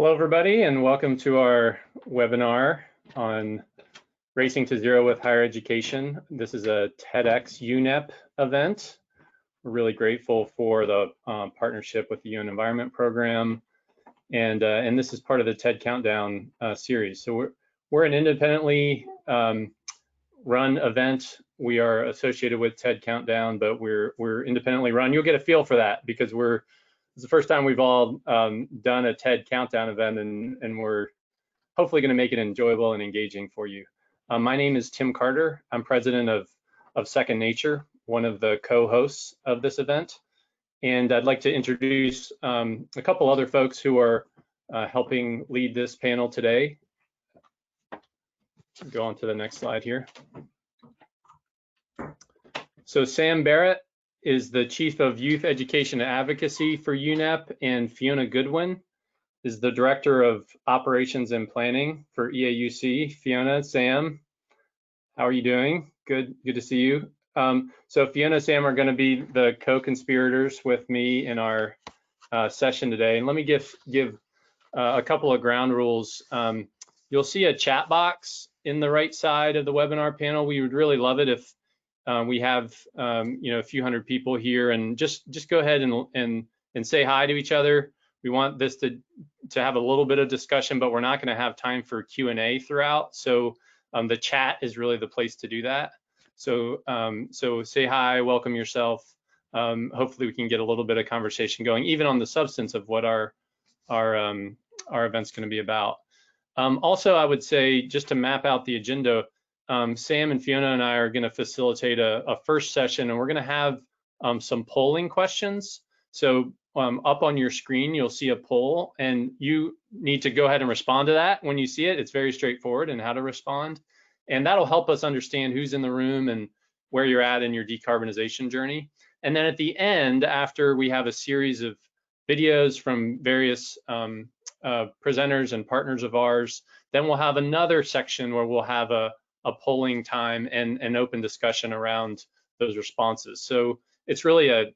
Hello, everybody, and welcome to our webinar on Racing to Zero with Higher Education. This is a TEDxUNEP event. We're really grateful for the partnership with the UN Environment Program, and this is part of the TED Countdown series. So we're an independently run event. We are associated with TED Countdown, but we're independently run. You'll get a feel for that because it's the first time we've all done a TED Countdown event, and we're hopefully going to make it enjoyable and engaging for you. My name is Tim Carter. I'm president of Second Nature, one of the co-hosts of this event. And I'd like to introduce a couple other folks who are helping lead this panel today. Go on to the next slide here. So Sam Barrett is the Chief of Youth Education and Advocacy for UNEP, and Fiona Goodwin is the Director of Operations and Planning for EAUC. Fiona, Sam, how are you doing? Good to see you. So Fiona and Sam are going to be the co-conspirators with me in our session today. And let me give a couple of ground rules. You'll see a chat box in the right side of the webinar panel. We would really love it if we have a few hundred people here, and just go ahead and say hi to each other. We want this to have a little bit of discussion, but we're not going to have time for Q&A throughout. So the chat is really the place to do that. So say hi, welcome yourself. Hopefully we can get a little bit of conversation going, even on the substance of what our event's going to be about. Also, I would say, just to map out the agenda, Sam and Fiona and I are going to facilitate a first session, and we're going to have some polling questions. So up on your screen, you'll see a poll, and you need to go ahead and respond to that when you see it. It's very straightforward in how to respond, and that'll help us understand who's in the room and where you're at in your decarbonization journey. And then at the end, after we have a series of videos from various presenters and partners of ours, then we'll have another section where we'll have a polling time and an open discussion around those responses. So it's really a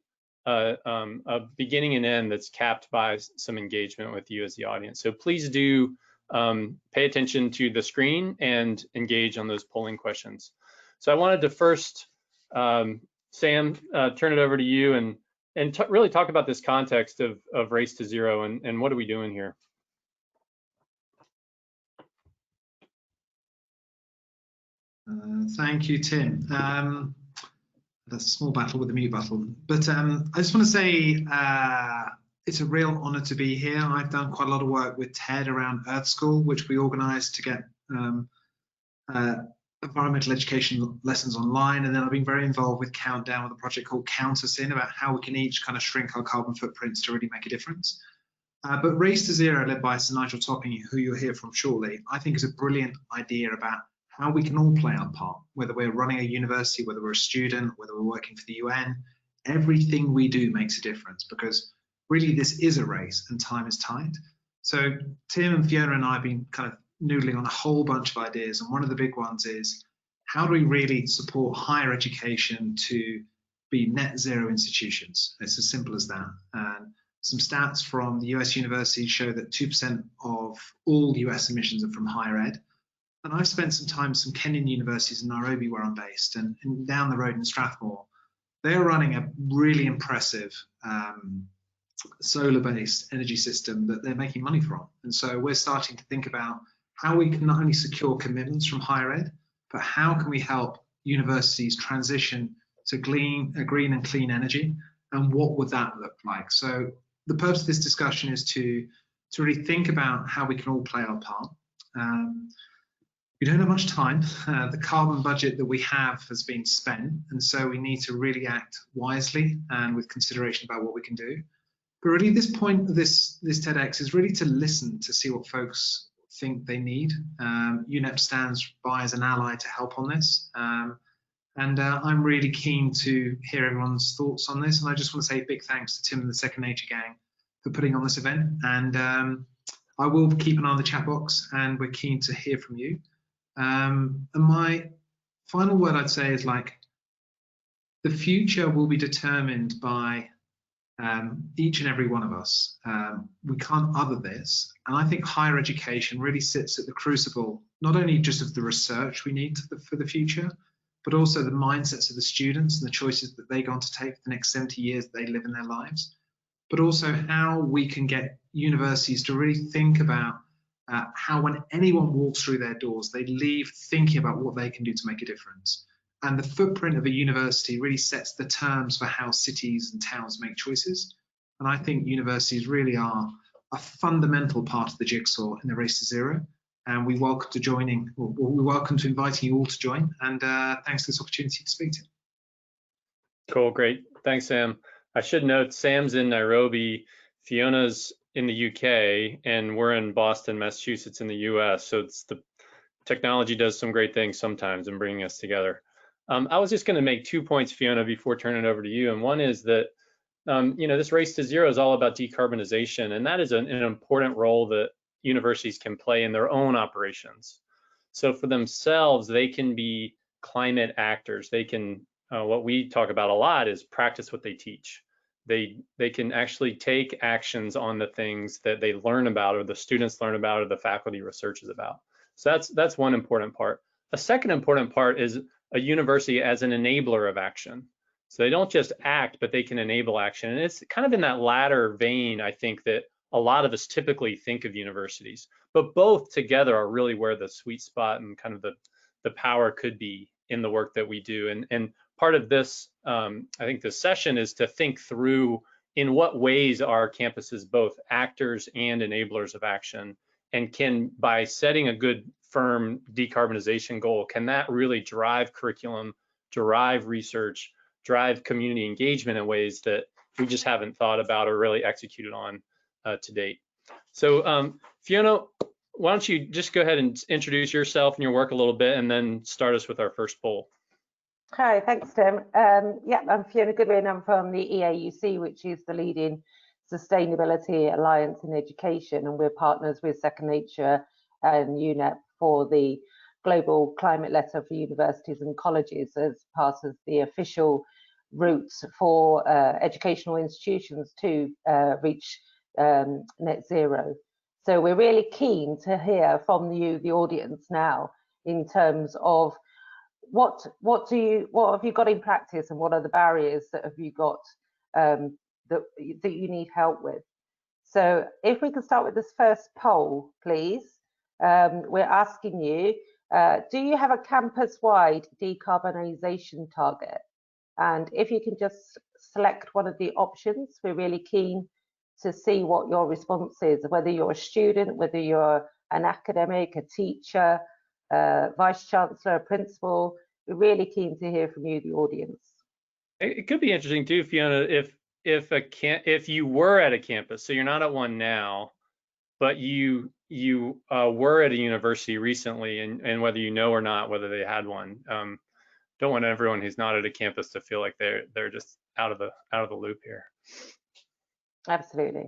beginning and end that's capped by some engagement with you as the audience. So please do pay attention to the screen and engage on those polling questions. So I wanted to first, Sam, turn it over to you and really talk about this context of Race to Zero and what are we doing here? Thank you, Tim. That's a small battle with the mute button. But I just want to say it's a real honor to be here. I've done quite a lot of work with TED around Earth School, which we organized to get environmental education lessons online. And then I've been very involved with Countdown with a project called Count Us In, about how we can each kind of shrink our carbon footprints to really make a difference. But Race to Zero, led by Sir Nigel, who you'll hear from shortly, I think is a brilliant idea about how we can all play our part, whether we're running a university, whether we're a student, whether we're working for the UN. Everything we do makes a difference, because really this is a race and time is tight. So Tim and Fiona and I have been kind of noodling on a whole bunch of ideas, and one of the big ones is, how do we really support higher education to be net zero institutions? It's as simple as that. And some stats from the US universities show that 2% of all US emissions are from higher ed. And I've spent some time at some Kenyan universities in Nairobi, where I'm based, and down the road in Strathmore. They're running a really impressive solar-based energy system that they're making money from. And so we're starting to think about how we can not only secure commitments from higher ed, but how can we help universities transition to green and clean energy, and what would that look like? So the purpose of this discussion is to really think about how we can all play our part. We don't have much time. The carbon budget that we have has been spent, and so we need to really act wisely and with consideration about what we can do. But really, this point of this TEDx is really to listen to see what folks think they need. UNEP stands by as an ally to help on this, and I'm really keen to hear everyone's thoughts on this. And I just want to say a big thanks to Tim and the Second Nature gang for putting on this event. And I will keep an eye on the chat box, and we're keen to hear from you. And my final word I'd say is, like, the future will be determined by each and every one of us. We can't other this. And I think higher education really sits at the crucible, not only just of the research we need for the future, but also the mindsets of the students and the choices that they're going to take for the next 70 years that they live in their lives, but also how we can get universities to really think about how when anyone walks through their doors, they leave thinking about what they can do to make a difference. And the footprint of a university really sets the terms for how cities and towns make choices. And I think universities really are a fundamental part of the jigsaw in the race to zero. And we welcome to inviting you all to join. And thanks for this opportunity to speak to you. Cool, great. Thanks, Sam. I should note Sam's in Nairobi, Fiona's in the UK, and we're in Boston, Massachusetts in the US. So it's the technology does some great things sometimes in bringing us together. I was just going to make 2 points, Fiona, before turning it over to you. And one is that, this race to zero is all about decarbonization, and that is an important role that universities can play in their own operations. So for themselves, they can be climate actors. They can, what we talk about a lot is practice what they teach. They can actually take actions on the things that they learn about, or the students learn about, or the faculty researches about. So that's one important part. A second important part is a university as an enabler of action. So they don't just act, but they can enable action. And it's kind of in that latter vein, I think, that a lot of us typically think of universities, but both together are really where the sweet spot and kind of the power could be in the work that we do. And part of this, I think this session is to think through in what ways are campuses both actors and enablers of action, and can, by setting a good firm decarbonization goal, can that really drive curriculum, drive research, drive community engagement in ways that we just haven't thought about or really executed on to date. So Fiona, why don't you just go ahead and introduce yourself and your work a little bit, and then start us with our first poll. Hi, thanks, Tim. Yeah, I'm Fiona Goodwin. I'm from the EAUC, which is the leading sustainability alliance in education, and we're partners with Second Nature and UNEP for the global climate letter for universities and colleges as part of the official routes for educational institutions to reach net zero. So we're really keen to hear from you, the audience, now in terms of what have you got in practice, and what are the barriers that have you got that you need help with. So if we can start with this first poll, please. We're asking you, do you have a campus-wide decarbonisation target? And if you can just select one of the options, we're really keen to see what your response is, whether you're a student, whether you're an academic, a teacher, vice chancellor, a principal. We're really keen to hear from you, the audience. It could be interesting too, Fiona, if you were at a campus, so you're not at one now, but you were at a university recently, and whether you know or not whether they had one. Don't want everyone who's not at a campus to feel like they're just out of the loop here. Absolutely.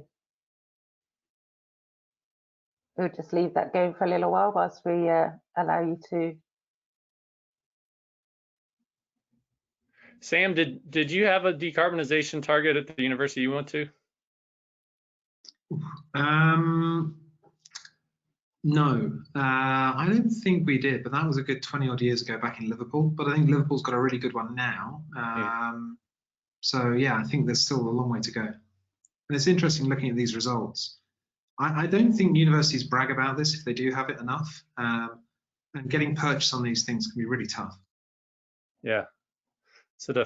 We'll just leave that going for a little while whilst we allow you to. Sam, did you have a decarbonization target at the university you went to? No, I don't think we did, but that was a good 20 odd years ago back in Liverpool. But I think Liverpool's got a really good one now. So yeah, I think there's still a long way to go. And it's interesting looking at these results. I don't think universities brag about this if they do have it enough. And getting purchase on these things can be really tough. Yeah. So a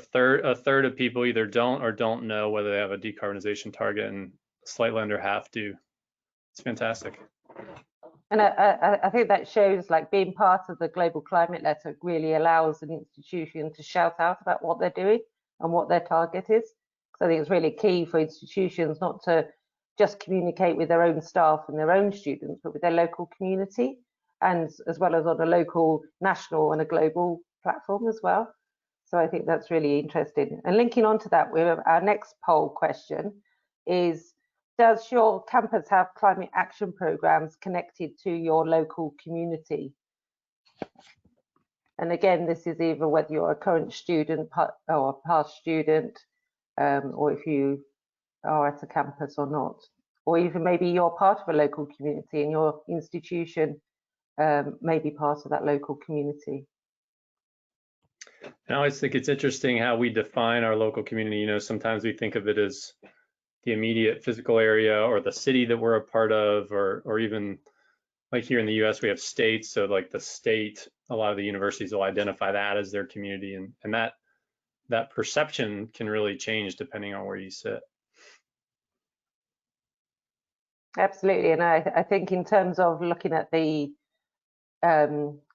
third of people either don't know whether they have a decarbonization target, and slightly under half do. It's fantastic. And I think that shows, like, being part of the global climate letter really allows an institution to shout out about what they're doing and what their target is. So I think it's really key for institutions not to just communicate with their own staff and their own students, but with their local community, and as well as on a local, national and a global platform as well. So I think that's really interesting. And linking on to that, our next poll question is, does your campus have climate action programs connected to your local community? And again, this is either whether you're a current student or a past student, or if you are at a campus or not, or even maybe you're part of a local community and your institution may be part of that local community. I always think it's interesting how we define our local community. You know, sometimes we think of it as the immediate physical area or the city that we're a part of, or even like here in the US, we have states. So like the state, a lot of the universities will identify that as their community, and that perception can really change depending on where you sit. Absolutely, and I think in terms of looking at the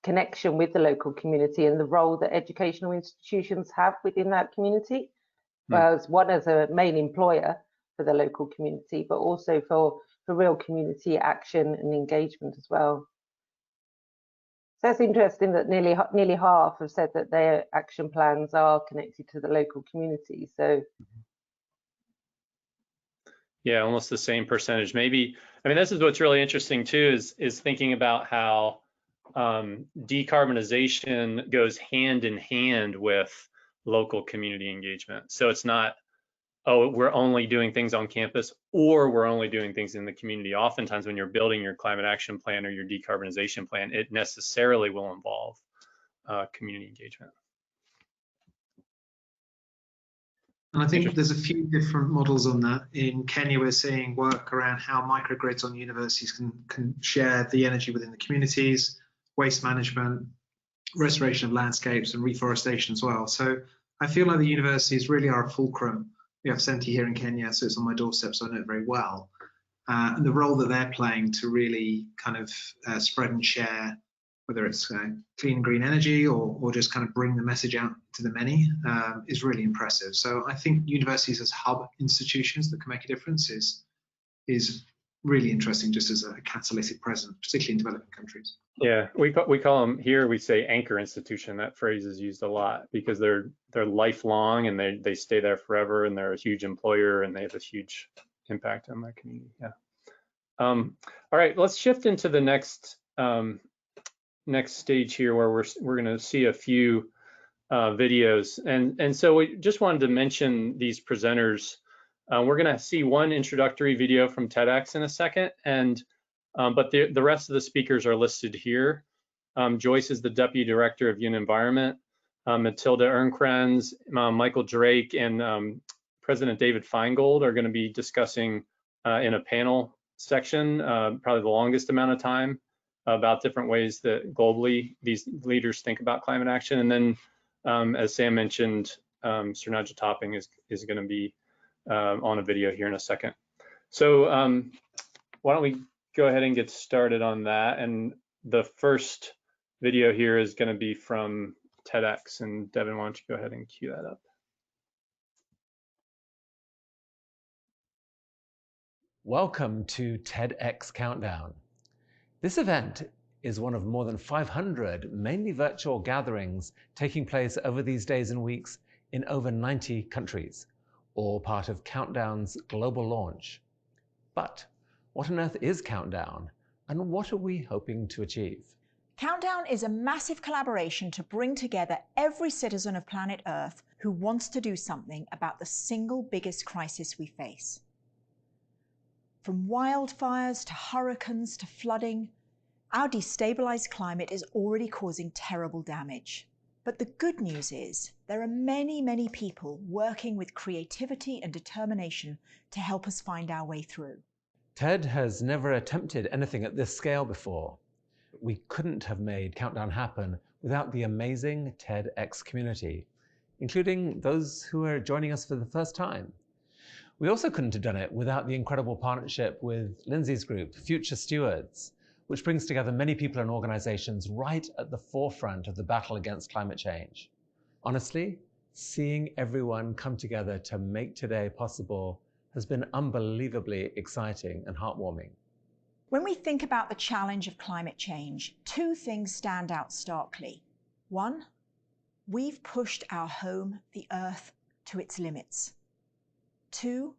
connection with the local community and the role that educational institutions have within that community, as one as a main employer for the local community, but also for real community action and engagement as well. So it's interesting that nearly half have said that their action plans are connected to the local community. So yeah, almost the same percentage. Maybe, I mean, this is what's really interesting too, is thinking about how decarbonization goes hand in hand with local community engagement. So it's not, oh, we're only doing things on campus or we're only doing things in the community. Oftentimes when you're building your climate action plan or your decarbonization plan, it necessarily will involve community engagement. And I think there's a few different models on that. In Kenya, we're seeing work around how microgrids on universities can share the energy within the communities, waste management, restoration of landscapes, and reforestation as well. So I feel like the universities really are a fulcrum. We have Senti here in Kenya, so it's on my doorstep, so I know it very well. And the role that they're playing to really kind of spread and share, whether it's clean and green energy or just kind of bring the message out to the many, is really impressive. So I think universities as hub institutions that can make a difference is really interesting, just as a catalytic presence, particularly in developing countries. Yeah, we call them here, we say anchor institution. That phrase is used a lot because they're lifelong and they stay there forever, and they're a huge employer and they have a huge impact on my community. Yeah. All right, let's shift into the next stage here, where we're going to see a few videos, and so we just wanted to mention these presenters. We're going to see one introductory video from Tedx in a second, and but the rest of the speakers are listed here. Joyce is the Deputy Director of UN Environment. Matilda Ernkranz, Michael Drake, and President David Feingold are going to be discussing in a panel section, probably the longest amount of time, about different ways that globally these leaders think about climate action. And then, as Sam mentioned, Sir Nigel Topping is going to be on a video here in a second. So why don't we go ahead and get started on that. And the first video here is going to be from TEDx. And Devin, why don't you go ahead and cue that up? Welcome to TEDx Countdown. This event is one of more than 500 mainly virtual gatherings taking place over these days and weeks in over 90 countries, all part of Countdown's global launch. But what on earth is Countdown, and what are we hoping to achieve? Countdown is a massive collaboration to bring together every citizen of planet Earth who wants to do something about the single biggest crisis we face. From wildfires to hurricanes to flooding, our destabilized climate is already causing terrible damage. But the good news is there are many, many people working with creativity and determination to help us find our way through. TED has never attempted anything at this scale before. We couldn't have made Countdown happen without the amazing TEDx community, including those who are joining us for the first time. We also couldn't have done it without the incredible partnership with Lindsay's group, Future Stewards, which brings together many people and organizations right at the forefront of the battle against climate change. Honestly, seeing everyone come together to make today possible has been unbelievably exciting and heartwarming. When we think about the challenge of climate change, two things stand out starkly. One, we've pushed our home, the Earth, to its limits. Two,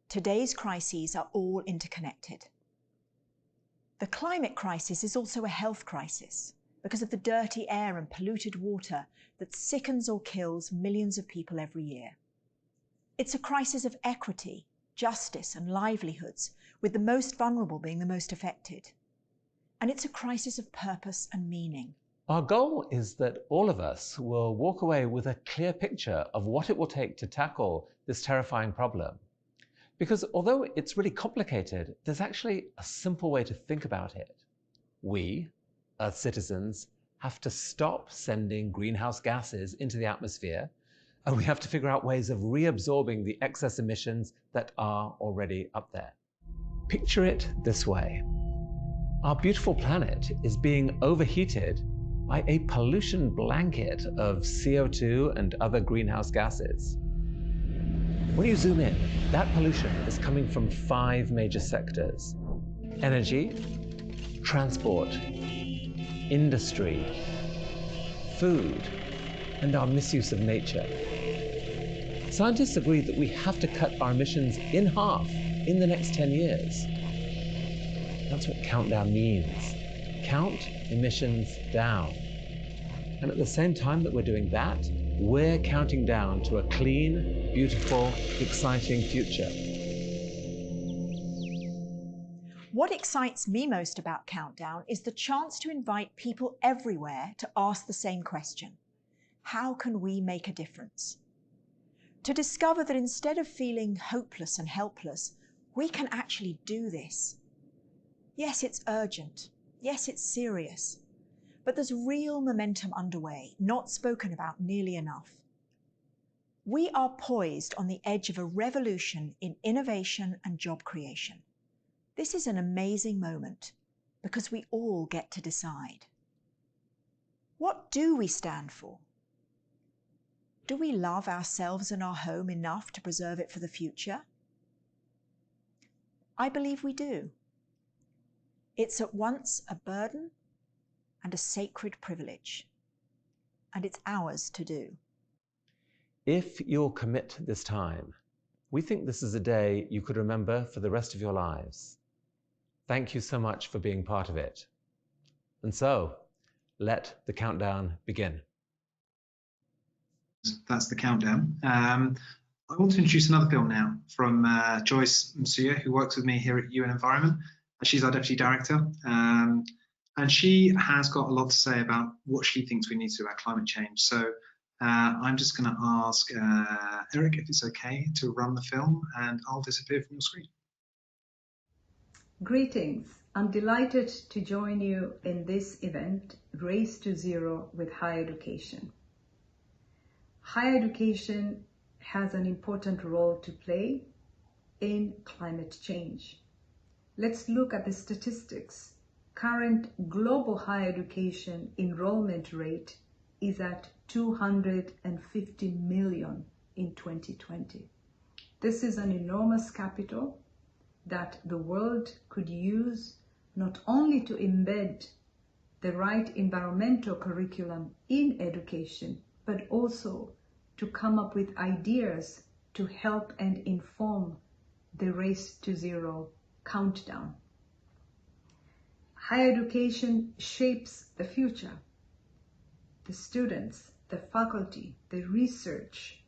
today's crises are all interconnected. The climate crisis is also a health crisis because of the dirty air and polluted water that sickens or kills millions of people every year. It's a crisis of equity justice and livelihoods, with the most vulnerable being the most affected. And it's a crisis of purpose and meaning. Our goal is that all of us will walk away with a clear picture of what it will take to tackle this terrifying problem. Because although it's really complicated, there's actually a simple way to think about it. We, Earth citizens, have to stop sending greenhouse gases into the atmosphere, and we have to figure out ways of reabsorbing the excess emissions that are already up there. Picture it this way. Our beautiful planet is being overheated by a pollution blanket of CO2 and other greenhouse gases. When you zoom in, that pollution is coming from 5 major sectors: energy, transport, industry, food, and our misuse of nature. Scientists agree that we have to cut our emissions in half in the next 10 years. That's what countdown means. Count emissions down. And at the same time that we're doing that, we're counting down to a clean, beautiful, exciting future. What excites me most about Countdown is the chance to invite people everywhere to ask the same question. How can we make a difference? To discover that instead of feeling hopeless and helpless, we can actually do this. Yes, it's urgent. Yes, it's serious. But there's real momentum underway, not spoken about nearly enough. We are poised on the edge of a revolution in innovation and job creation. This is an amazing moment because we all get to decide. What do we stand for? Do we love ourselves and our home enough to preserve it for the future? I believe we do. It's at once a burden and a sacred privilege, and it's ours to do. If you'll commit this time, we think this is a day you could remember for the rest of your lives. Thank you so much for being part of it. And so, let the countdown begin. That's the countdown. I want to introduce another film now from Joyce Msuya, who works with me here at UN Environment. She's our Deputy Director. And she has got a lot to say about what she thinks we need to do about climate change. So I'm just going to ask Eric if it's okay to run the film, and I'll disappear from your screen. Greetings. I'm delighted to join you in this event, Race to Zero with Higher Education. Higher education has an important role to play in climate change. Let's look at the statistics. Current global higher education enrollment rate is at 250 million in 2020. This is an enormous capital that the world could use not only to embed the right environmental curriculum in education, but also to come up with ideas to help and inform the Race to Zero countdown. Higher education shapes the future. The students, the faculty, the research,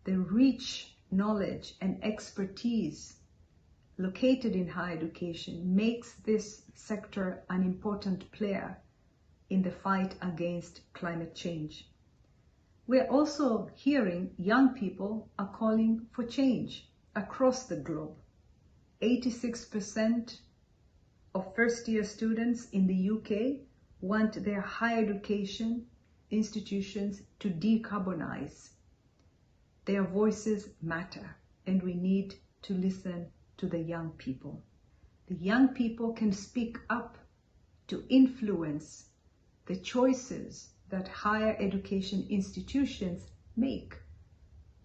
the rich knowledge and expertise located in higher education makes this sector an important player in the fight against climate change. We're also hearing young people are calling for change across the globe. 86% of first-year students in the UK want their higher education institutions to decarbonize. Their voices matter, and we need to listen to the young people. The young people can speak up to influence the choices that higher education institutions make,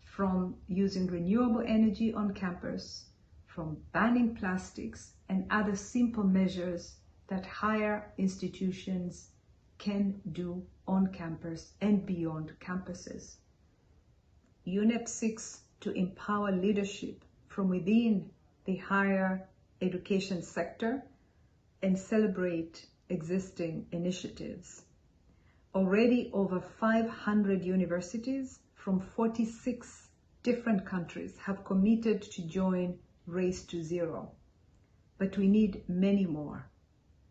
from using renewable energy on campus, from banning plastics and other simple measures that higher institutions can do on campus and beyond campuses. UNEP seeks to empower leadership from within the higher education sector and celebrate existing initiatives. Already over 500 universities from 46 different countries have committed to join Race to Zero. But we need many more,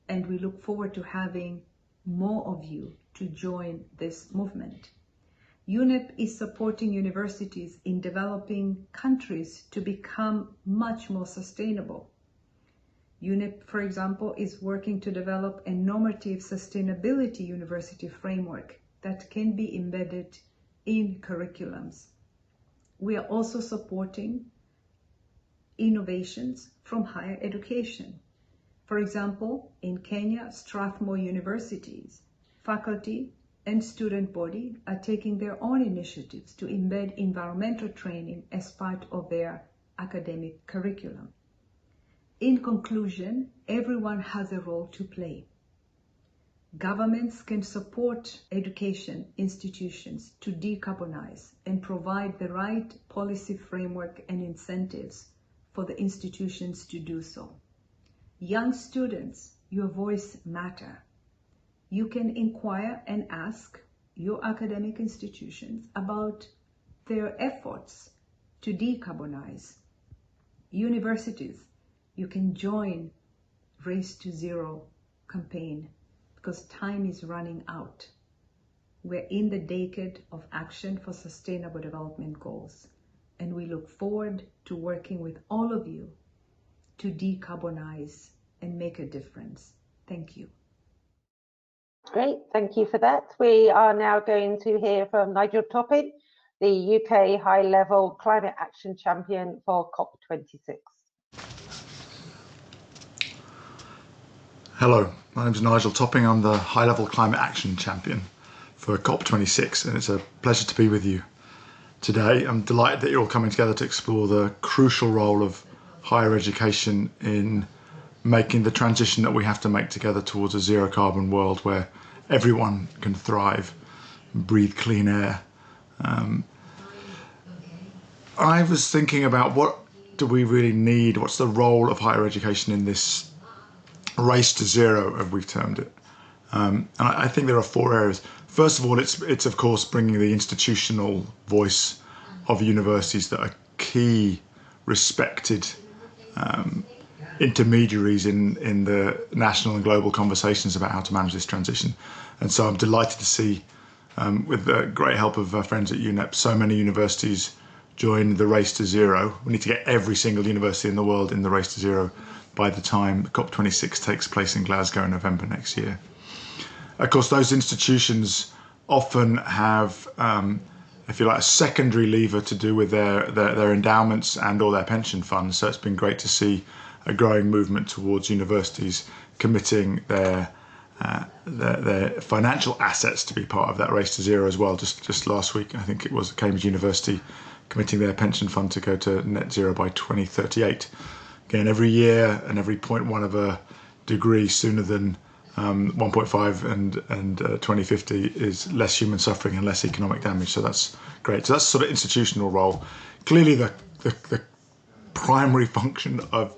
and we look forward to having more of you to join this movement. UNEP is supporting universities in developing countries to become much more sustainable. UNEP, for example, is working to develop a normative sustainability university framework that can be embedded in curriculums. We are also supporting innovations from higher education. For example, in Kenya, Strathmore universities, faculty and student body are taking their own initiatives to embed environmental training as part of their academic curriculum. In conclusion, everyone has a role to play. Governments can support education institutions to decarbonize and provide the right policy framework and incentives for the institutions to do so. Young students, your voice matters. You can inquire and ask your academic institutions about their efforts to decarbonize. Universities, you can join Race to Zero campaign because time is running out. We're in the decade of action for sustainable development goals, and we look forward to working with all of you to decarbonize and make a difference. Thank you. Great, thank you for that. We are now going to hear from Nigel Topping, the UK High-Level Climate Action Champion for COP26. Hello, my name is Nigel Topping. I'm the High-Level Climate Action Champion for COP26, and it's a pleasure to be with you today. I'm delighted that you're all coming together to explore the crucial role of higher education in making the transition that we have to make together towards a zero carbon world where everyone can thrive and breathe clean air. I was thinking about what do we really need? What's the role of higher education in this race to zero, as we've termed it? And I think there are four areas. First of all, it's of course bringing the institutional voice of universities that are key, respected intermediaries in the national and global conversations about how to manage this transition. And so I'm delighted to see, with the great help of our friends at UNEP, so many universities join the race to zero. We need to get every single university in the world in the race to zero by the time COP26 takes place in Glasgow in November next year. Of course, those institutions often have, if you like, a secondary lever to do with their endowments and or their pension funds. So it's been great to see a growing movement towards universities committing their financial assets to be part of that race to zero as well. Just last week, I think it was Cambridge University committing their pension fund to go to net zero by 2038. Again, every year and every 0.1 of a degree sooner than 1.5 and 2050 is less human suffering and less economic damage. So that's great. So that's sort of institutional role. Clearly, the primary function of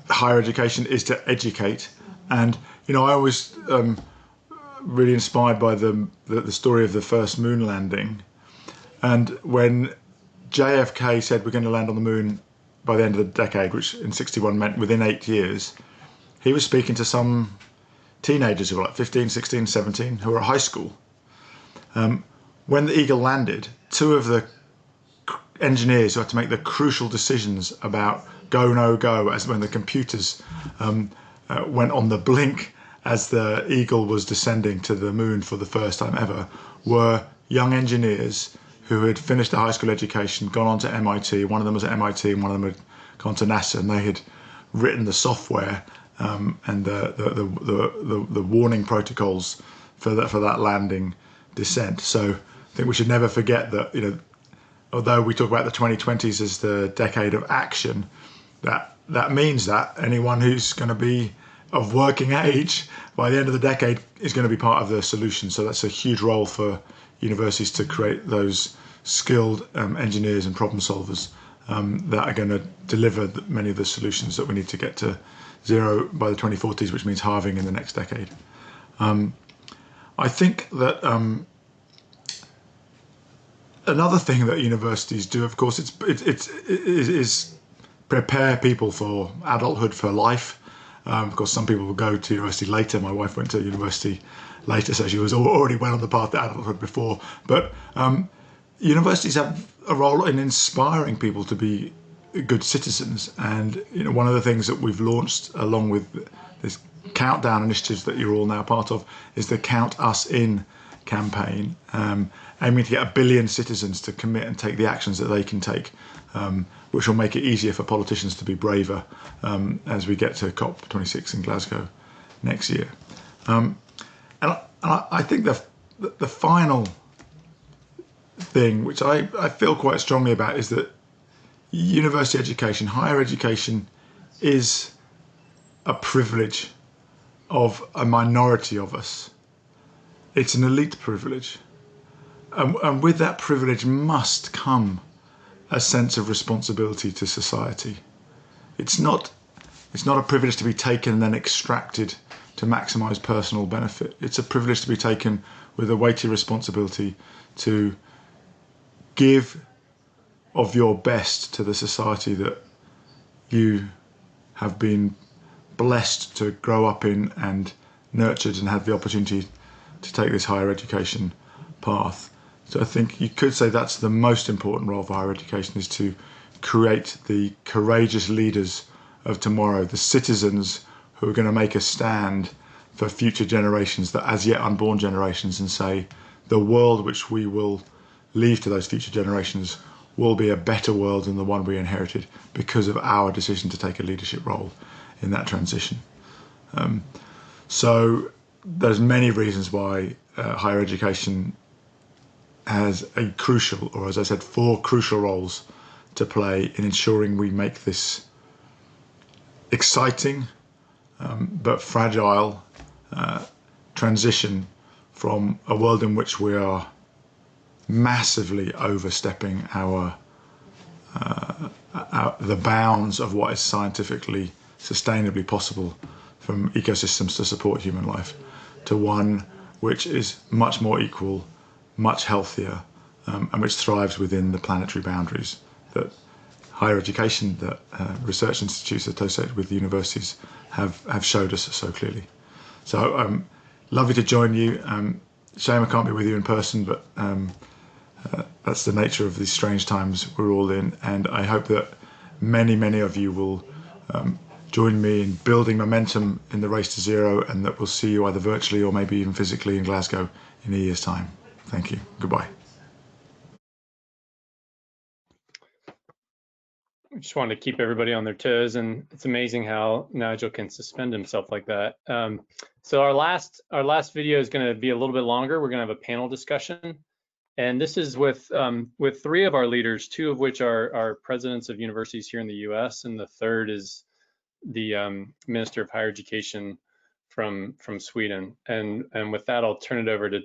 higher education is to educate. And I always really inspired by the story of the first moon landing. And when JFK said we're going to land on the moon by the end of the decade, which in '61 meant within 8 years, he was speaking to some teenagers who were like 15, 16, 17, who were at high school. When the Eagle landed, two of the engineers who had to make the crucial decisions about go, no go, as when the computers went on the blink as the Eagle was descending to the moon for the first time ever, were young engineers who had finished a high school education, gone on to MIT. One of them was at MIT and one of them had gone to NASA, and they had written the software and the warning protocols for that landing descent. So I think we should never forget that, although we talk about the 2020s as the decade of action, that means that anyone who's going to be of working age by the end of the decade is going to be part of the solution. So that's a huge role for universities to create those skilled engineers and problem solvers that are going to deliver many of the solutions that we need to get to zero by the 2040s, which means halving in the next decade. I think that another thing that universities do, of course, is prepare people for adulthood, for life. Of course, some people will go to university later. My wife went to university later, so she was already well on the path to adulthood before. But universities have a role in inspiring people to be good citizens. And one of the things that we've launched along with this countdown initiatives that you're all now part of is the Count Us In campaign, aiming to get 1 billion citizens to commit and take the actions that they can take, which will make it easier for politicians to be braver as we get to COP26 in Glasgow next year. And I think the final thing, which I feel quite strongly about, is that university education, higher education, is a privilege of a minority of us. It's an elite privilege. And with that privilege must come a sense of responsibility to society. It's not a privilege to be taken and then extracted to maximize personal benefit. It's a privilege to be taken with a weighty responsibility to give of your best to the society that you have been blessed to grow up in and nurtured and had the opportunity to take this higher education path. So I think you could say that's the most important role for higher education, is to create the courageous leaders of tomorrow, the citizens who are going to make a stand for future generations, that as yet unborn generations, and say the world which we will leave to those future generations will be a better world than the one we inherited because of our decision to take a leadership role in that transition. So there's many reasons why higher education has a crucial, or as I said, 4 crucial roles to play in ensuring we make this exciting but fragile transition from a world in which we are massively overstepping the bounds of what is scientifically sustainably possible from ecosystems to support human life, to one which is much more equal, much healthier, and which thrives within the planetary boundaries that higher education, that research institutes associated with universities have showed us so clearly. So lovely to join you. Shame I can't be with you in person, but that's the nature of these strange times we're all in, and I hope that many of you will join me in building momentum in the race to zero, and that we'll see you either virtually or maybe even physically in Glasgow in a year's time. Thank you. Goodbye. I just wanted to keep everybody on their toes, and it's amazing how Nigel can suspend himself like that. So our last video is going to be a little bit longer. We're going to have a panel discussion, and this is with 3 of our leaders, 2 of which are presidents of universities here in the U.S., and the third is the Minister of Higher Education from Sweden. And with that, I'll turn it over to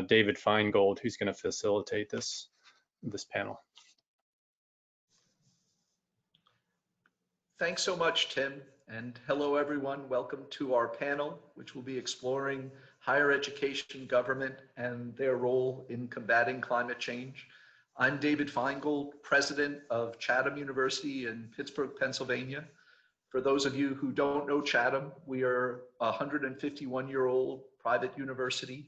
David Feingold, who's going to facilitate this panel. Thanks so much, Tim, and hello everyone. Welcome to our panel, which will be exploring higher education, government, and their role in combating climate change. I'm David Feingold, president of Chatham University in Pittsburgh, Pennsylvania. For those of you who don't know Chatham, we are a 151-year-old private university,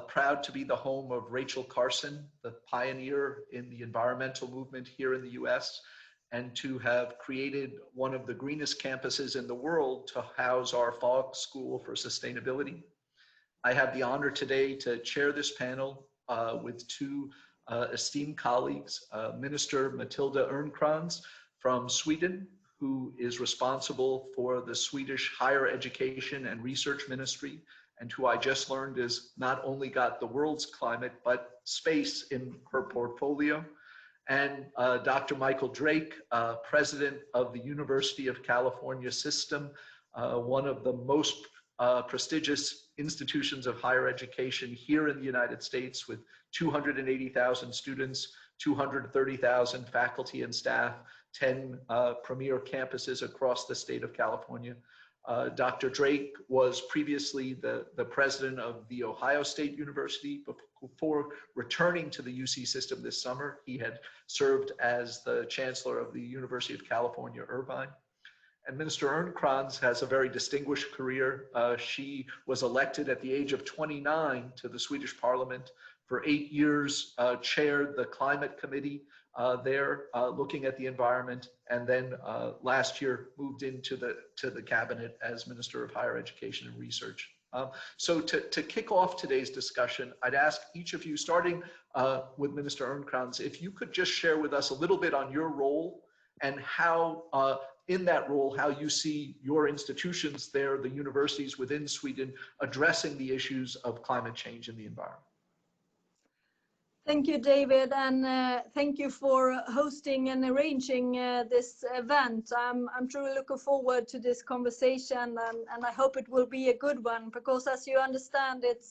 proud to be the home of Rachel Carson, the pioneer in the environmental movement here in the US, and to have created one of the greenest campuses in the world to house our Fogg School for Sustainability. I have the honor today to chair this panel with 2 esteemed colleagues, Minister Matilda Ernkrans from Sweden, who is responsible for the Swedish Higher Education and Research Ministry, and who I just learned is not only got the world's climate, but space in her portfolio. And Dr. Michael Drake, president of the University of California System, one of the most prestigious institutions of higher education here in the United States, with 280,000 students, 230,000 faculty and staff, 10 premier campuses across the state of California. Dr. Drake was previously the president of the Ohio State University. Before returning to the UC system this summer, he had served as the chancellor of the University of California, Irvine. And Minister Ørnkrans has a very distinguished career. She was elected at the age of 29 to the Swedish Parliament. For 8 years, chaired the climate committee there, looking at the environment, and then last year moved into the cabinet as Minister of Higher Education and Research. So to kick off today's discussion, I'd ask each of you, starting with Minister Ørnkrans, if you could just share with us a little bit on your role and how, in that role, how you see your institutions there, the universities within Sweden, addressing the issues of climate change and the environment. Thank you, David, and thank you for hosting and arranging this event. I'm truly looking forward to this conversation, and I hope it will be a good one, because as you understand, it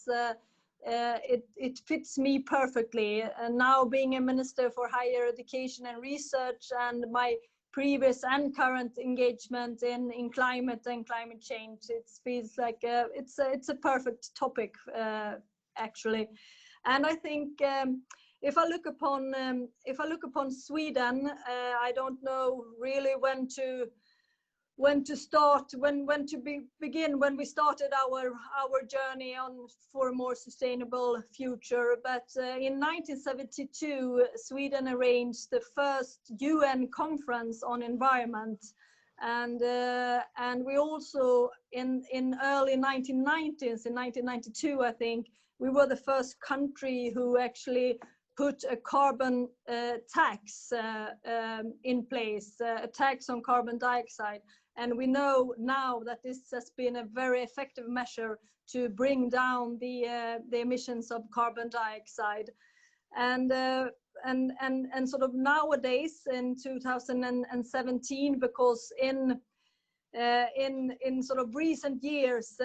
fits me perfectly. And now being a Minister for Higher Education and Research, and my previous and current engagement in climate and climate change, it feels like it's a perfect topic, actually. And I think if I look upon Sweden, I don't know really when to start, when to begin. When we started our journey for a more sustainable future, but in 1972, Sweden arranged the first UN conference on environment, and we also in early 1990s, in 1992, I think. We were the first country who actually put a carbon tax in place, a tax on carbon dioxide. And we know now that this has been a very effective measure to bring down the emissions of carbon dioxide. And sort of nowadays in 2017, because in sort of recent years,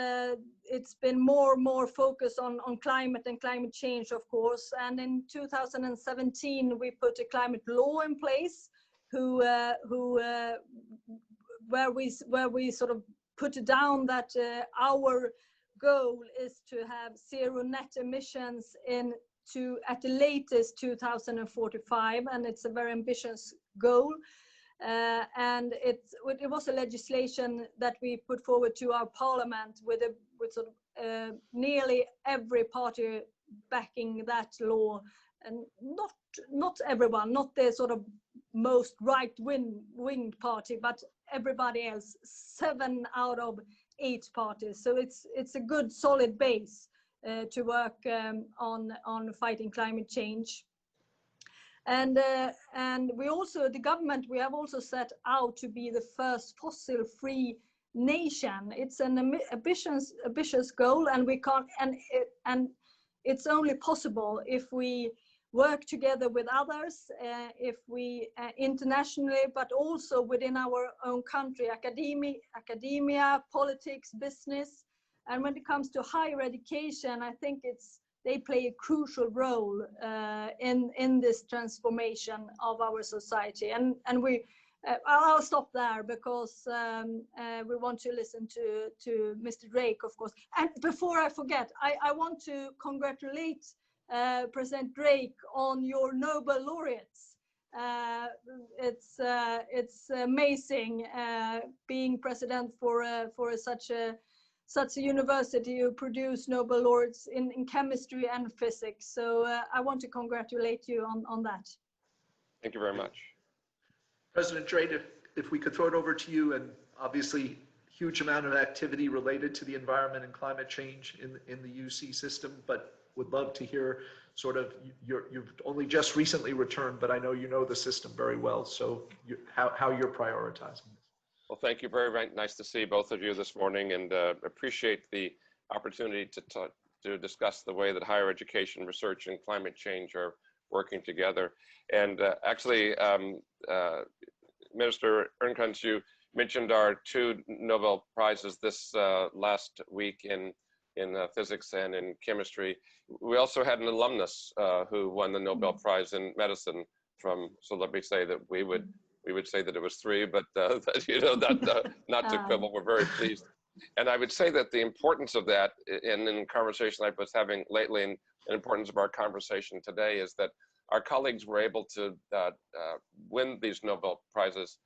it's been more and more focus on climate and climate change, of course. And in 2017, we put a climate law in place, where we sort of put down that our goal is to have zero net emissions at the latest 2045, and it's a very ambitious goal. And it was a legislation that we put forward to our parliament with sort of nearly every party backing that law, and not everyone, not the sort of most right-winged party, but everybody else, 7 out of 8 parties. So it's a good solid base to work on fighting climate change. And we also, the government, we have also set out to be the first fossil-free nation. It's an ambitious goal, and we can't, and it's only possible if we work together with others, if we internationally, but also within our own country, academia, politics, business. And when it comes to higher education, I think they play a crucial role in this transformation of our society. And I'll stop there, because we want to listen to Mr. Drake, of course. And before I forget, I want to congratulate President Drake on your Nobel laureates. It's amazing being president for such a university who produce Nobel laureates in chemistry and physics. So I want to congratulate you on that. Thank you very much. President Drake, if we could throw it over to you, and obviously huge amount of activity related to the environment and climate change in the UC system, but would love to hear sort of, you've only just recently returned, but I know you know the system very well, so how you're prioritizing this. Well, thank you very, very nice to see both of you this morning, and appreciate the opportunity to discuss the way that higher education, research, and climate change are working together. And actually, Minister Ørnkrans, you mentioned our 2 Nobel Prizes this last week in physics and in chemistry. We also had an alumnus who won the Nobel Prize in medicine from, so let me say that we would say that it was 3, but you know, not to quibble. We're very pleased And I would say that the importance of that, and in the conversation I was having lately, and the importance of our conversation today, is that our colleagues were able to win these Nobel Prizes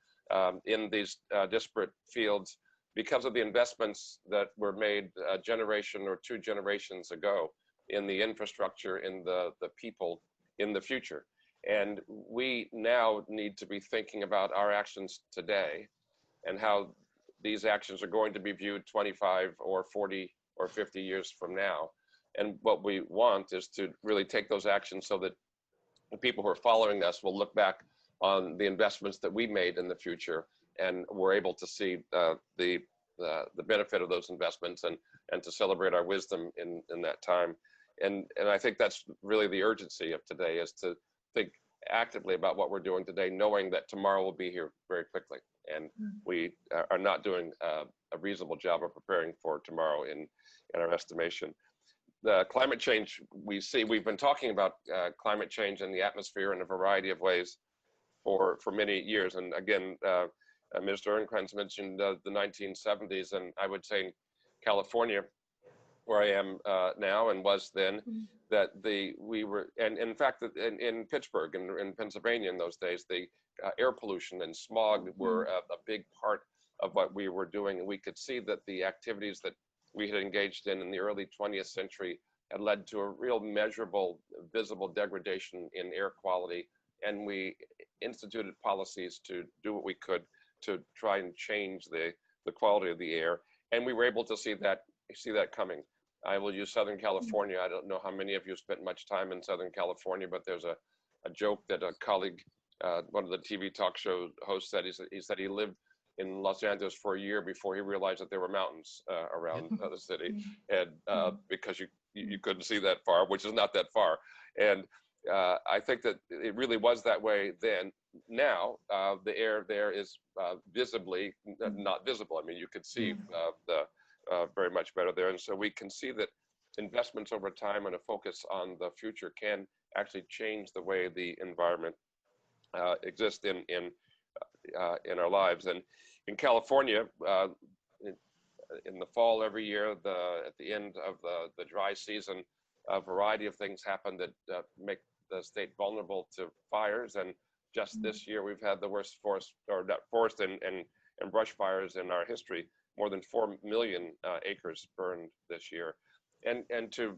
in these disparate fields because of the investments that were made a generation or 2 generations ago in the infrastructure, in the people, in the future. And we now need to be thinking about our actions today and how these actions are going to be viewed 25 or 40 or 50 years from now. And what we want is to really take those actions so that the people who are following us will look back on the investments that we made in the future, and we're able to see the benefit of those investments, and to celebrate our wisdom in that time. And I think that's really the urgency of today, is to think actively about what we're doing today, knowing that tomorrow will be here very quickly. And we are not doing a reasonable job of preparing for tomorrow in our estimation. The climate change we see, we've been talking about climate change and the atmosphere in a variety of ways for many years. And again, Mr. Ehrenkrantz mentioned the 1970s, and I would say in California, where I am now and was then, that we were, and in fact, in Pittsburgh and in Pennsylvania in those days, the air pollution and smog were a big part of what we were doing. And we could see that the activities that we had engaged in the early 20th century had led to a real measurable, visible degradation in air quality. And we instituted policies to do what we could to try and change the quality of the air. And we were able to see that coming. I will use Southern California. I don't know how many of you spent much time in Southern California, but there's a joke that a colleague, one of the TV talk show hosts said, he said he lived in Los Angeles for a year before he realized that there were mountains around the city, and because you couldn't see that far, which is not that far. And I think that it really was that way then. Now, the air there is visibly not visible. I mean, you could see very much better there. And so we can see that investments over time and a focus on the future can actually change the way the environment exists in our lives. And in California, in the fall every year, at the end of the dry season, a variety of things happen that make the state vulnerable to fires. And just this year, we've had the worst forest and brush fires in our history. More than 4 million acres burned this year. And to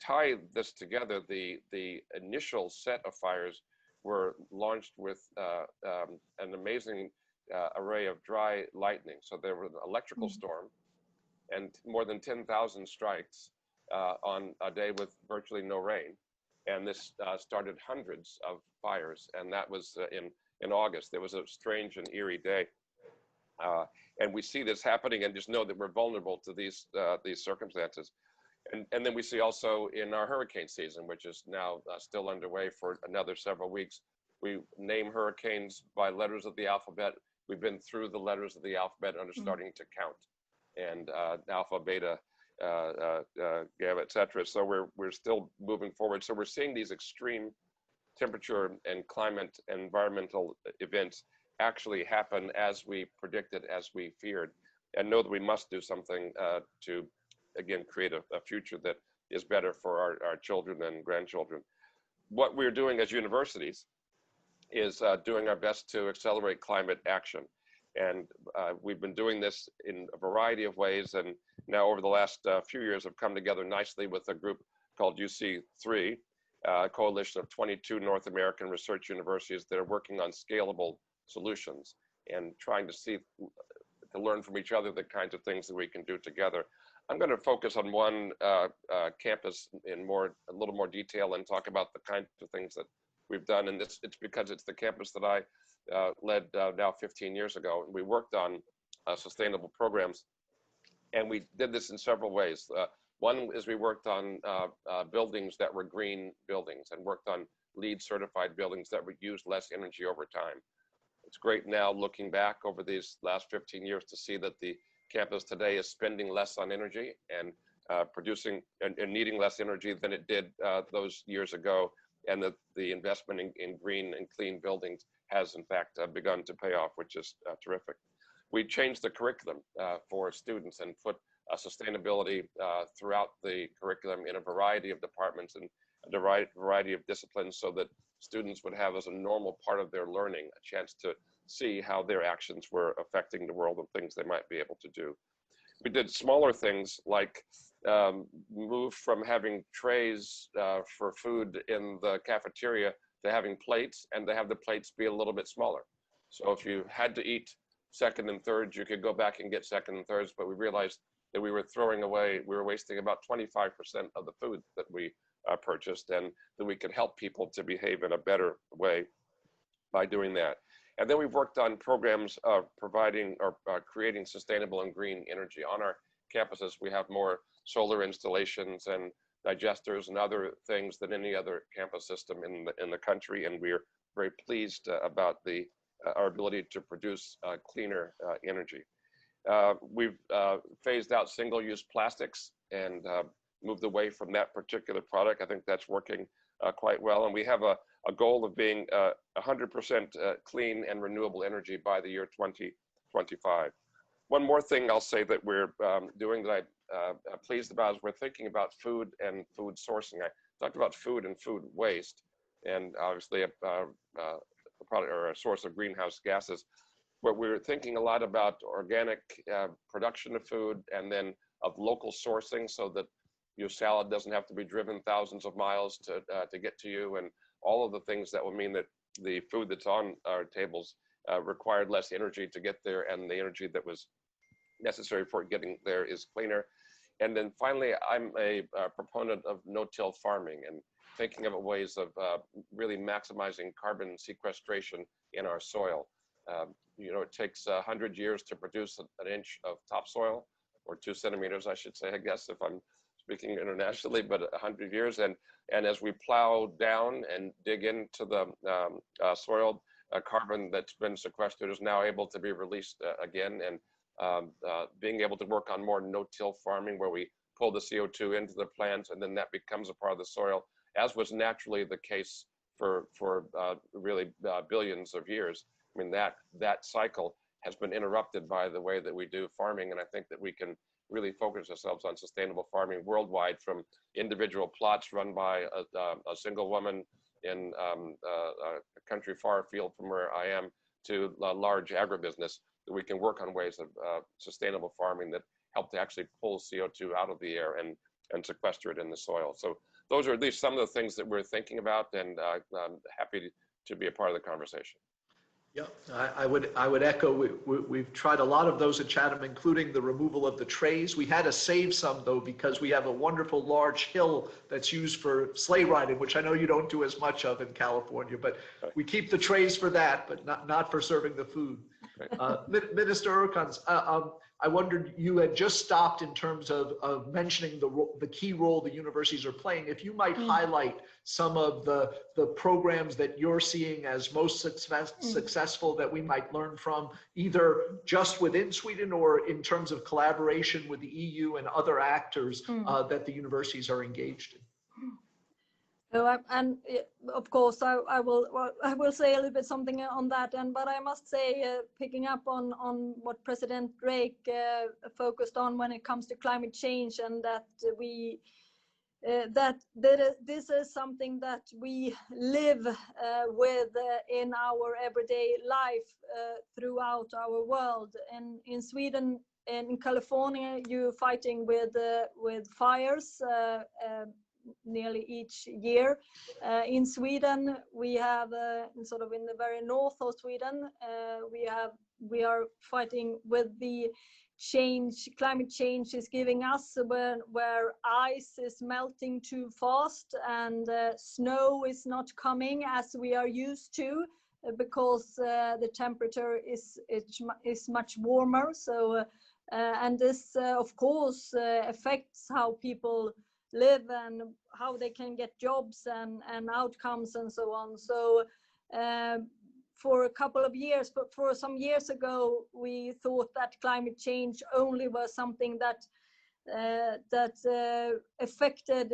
tie this together, the initial set of fires were launched with an amazing array of dry lightning. So there was an electrical storm and more than 10,000 strikes on a day with virtually no rain. And this started hundreds of fires. And that was in August. It was a strange and eerie day. And we see this happening and just know that we're vulnerable to these circumstances. And then we see also in our hurricane season, which is now still underway for another several weeks, we name hurricanes by letters of the alphabet. We've been through the letters of the alphabet and are starting to count, and alpha, beta, gamma, et cetera. So we're still moving forward. So we're seeing these extreme temperature and climate and environmental events actually happen as we predicted, as we feared, and know that we must do something to, again, create a future that is better for our children and grandchildren. What we're doing as universities is doing our best to accelerate climate action. And we've been doing this in a variety of ways, and now over the last few years have come together nicely with a group called UC3, a coalition of 22 North American research universities that are working on scalable solutions and trying to learn from each other the kinds of things that we can do together. I'm going to focus on one campus in a little more detail and talk about the kinds of things that we've done. And it's because it's the campus that I led now 15 years ago. We worked on sustainable programs, and we did this in several ways. One is we worked on buildings that were green buildings and worked on LEED certified buildings that would use less energy over time. It's great now looking back over these last 15 years to see that the campus today is spending less on energy and producing and needing less energy than it did those years ago, and that the investment in green and clean buildings has in fact begun to pay off, which is terrific. we changed the curriculum for students and put sustainability throughout the curriculum in a variety of departments and a variety of disciplines, so that students would have as a normal part of their learning a chance to see how their actions were affecting the world and things they might be able to do. We did smaller things like move from having trays for food in the cafeteria to having plates, and to have the plates be a little bit smaller. So if you had to eat second and thirds, you could go back and get second and thirds, but we realized that we were wasting about 25% of the food that we purchased, and that we could help people to behave in a better way by doing that. And then we've worked on programs of providing or creating sustainable and green energy. On our campuses, we have more solar installations and digesters and other things than any other campus system in the country, and we're very pleased about our ability to produce cleaner energy. We've phased out single-use plastics and moved away from that particular product. I think that's working quite well, and we have a goal of being 100% clean and renewable energy by the year 2025. One more thing I'll say that we're doing that I'm pleased about is we're thinking about food and food sourcing. I talked about food and food waste, and obviously a product or a source of greenhouse gases. But we're thinking a lot about organic production of food, and then of local sourcing, so that your salad doesn't have to be driven thousands of miles to get to you, and all of the things that will mean that the food that's on our tables required less energy to get there, and the energy that was necessary for getting there is cleaner. And then finally, I'm a proponent of no-till farming, and thinking of ways of really maximizing carbon sequestration in our soil. You know, it takes 100 years to produce an inch of topsoil, or 2 centimeters, I should say, I guess, if I'm speaking internationally, but 100 years. And as we plow down and dig into the soil, carbon that's been sequestered is now able to be released again. And being able to work on more no-till farming, where we pull the CO2 into the plants, and then that becomes a part of the soil, as was naturally the case for really billions of years. I mean, that cycle has been interrupted by the way that we do farming, and I think that we can really focus ourselves on sustainable farming worldwide, from individual plots run by a single woman in a country far afield from where I am, to large agribusiness, that we can work on ways of sustainable farming that help to actually pull CO2 out of the air and sequester it in the soil. So those are at least some of the things that we're thinking about, and I'm happy to be a part of the conversation. Yeah, I would echo. We've tried a lot of those at Chatham, including the removal of the trays. We had to save some, though, because we have a wonderful large hill that's used for sleigh riding, which I know you don't do as much of in California, but we keep the trays for that, but not for serving the food. Minister Urkans, I wondered, you had just stopped in terms of mentioning the key role the universities are playing. If you might highlight some of the programs that you're seeing as most successful that we might learn from, either just within Sweden or in terms of collaboration with the EU and other actors that the universities are engaged in. So and of course I will say a little bit something on that, but I must say, picking up on what President Drake focused on when it comes to climate change, and that this is something that we live with in our everyday life throughout our world. And in Sweden and in California, you're fighting with fires nearly each year. In Sweden, we have sort of in the very north of Sweden, we are fighting with the climate change is giving us, where ice is melting too fast, and snow is not coming as we are used to, because the temperature is much warmer. So and this of course affects how people live and how they can get jobs and outcomes and so on. So for a couple of years, but for some years ago, we thought that climate change only was something that affected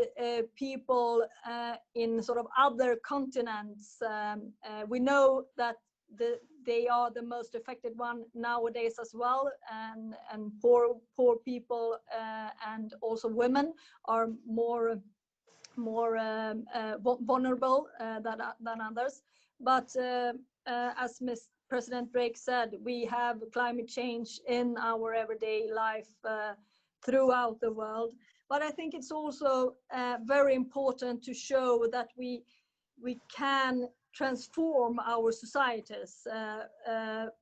people in sort of other continents. We know that they are the most affected one nowadays as well, and poor people and also women are more vulnerable than others. But as President Drake said, we have climate change in our everyday life throughout the world. But I think it's also very important to show that we can transform our societies,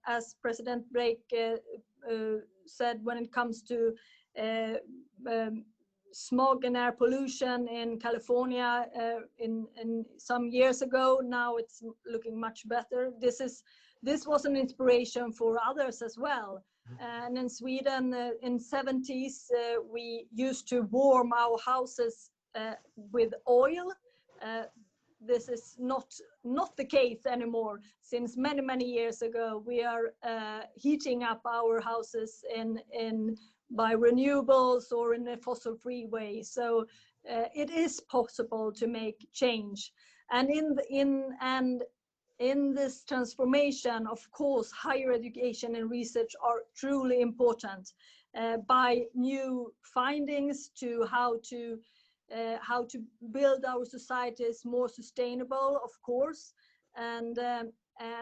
as President Drake said when it comes to smog and air pollution in California in some years ago. Now it's looking much better. This was an inspiration for others as well. And in Sweden, in 70s, we used to warm our houses with oil. This is not the case anymore. Since many years ago, we are heating up our houses by renewables or in a fossil-free way. So it is possible to make change. And in this transformation, of course, higher education and research are truly important, by new findings to how to build our societies more sustainable, of course. And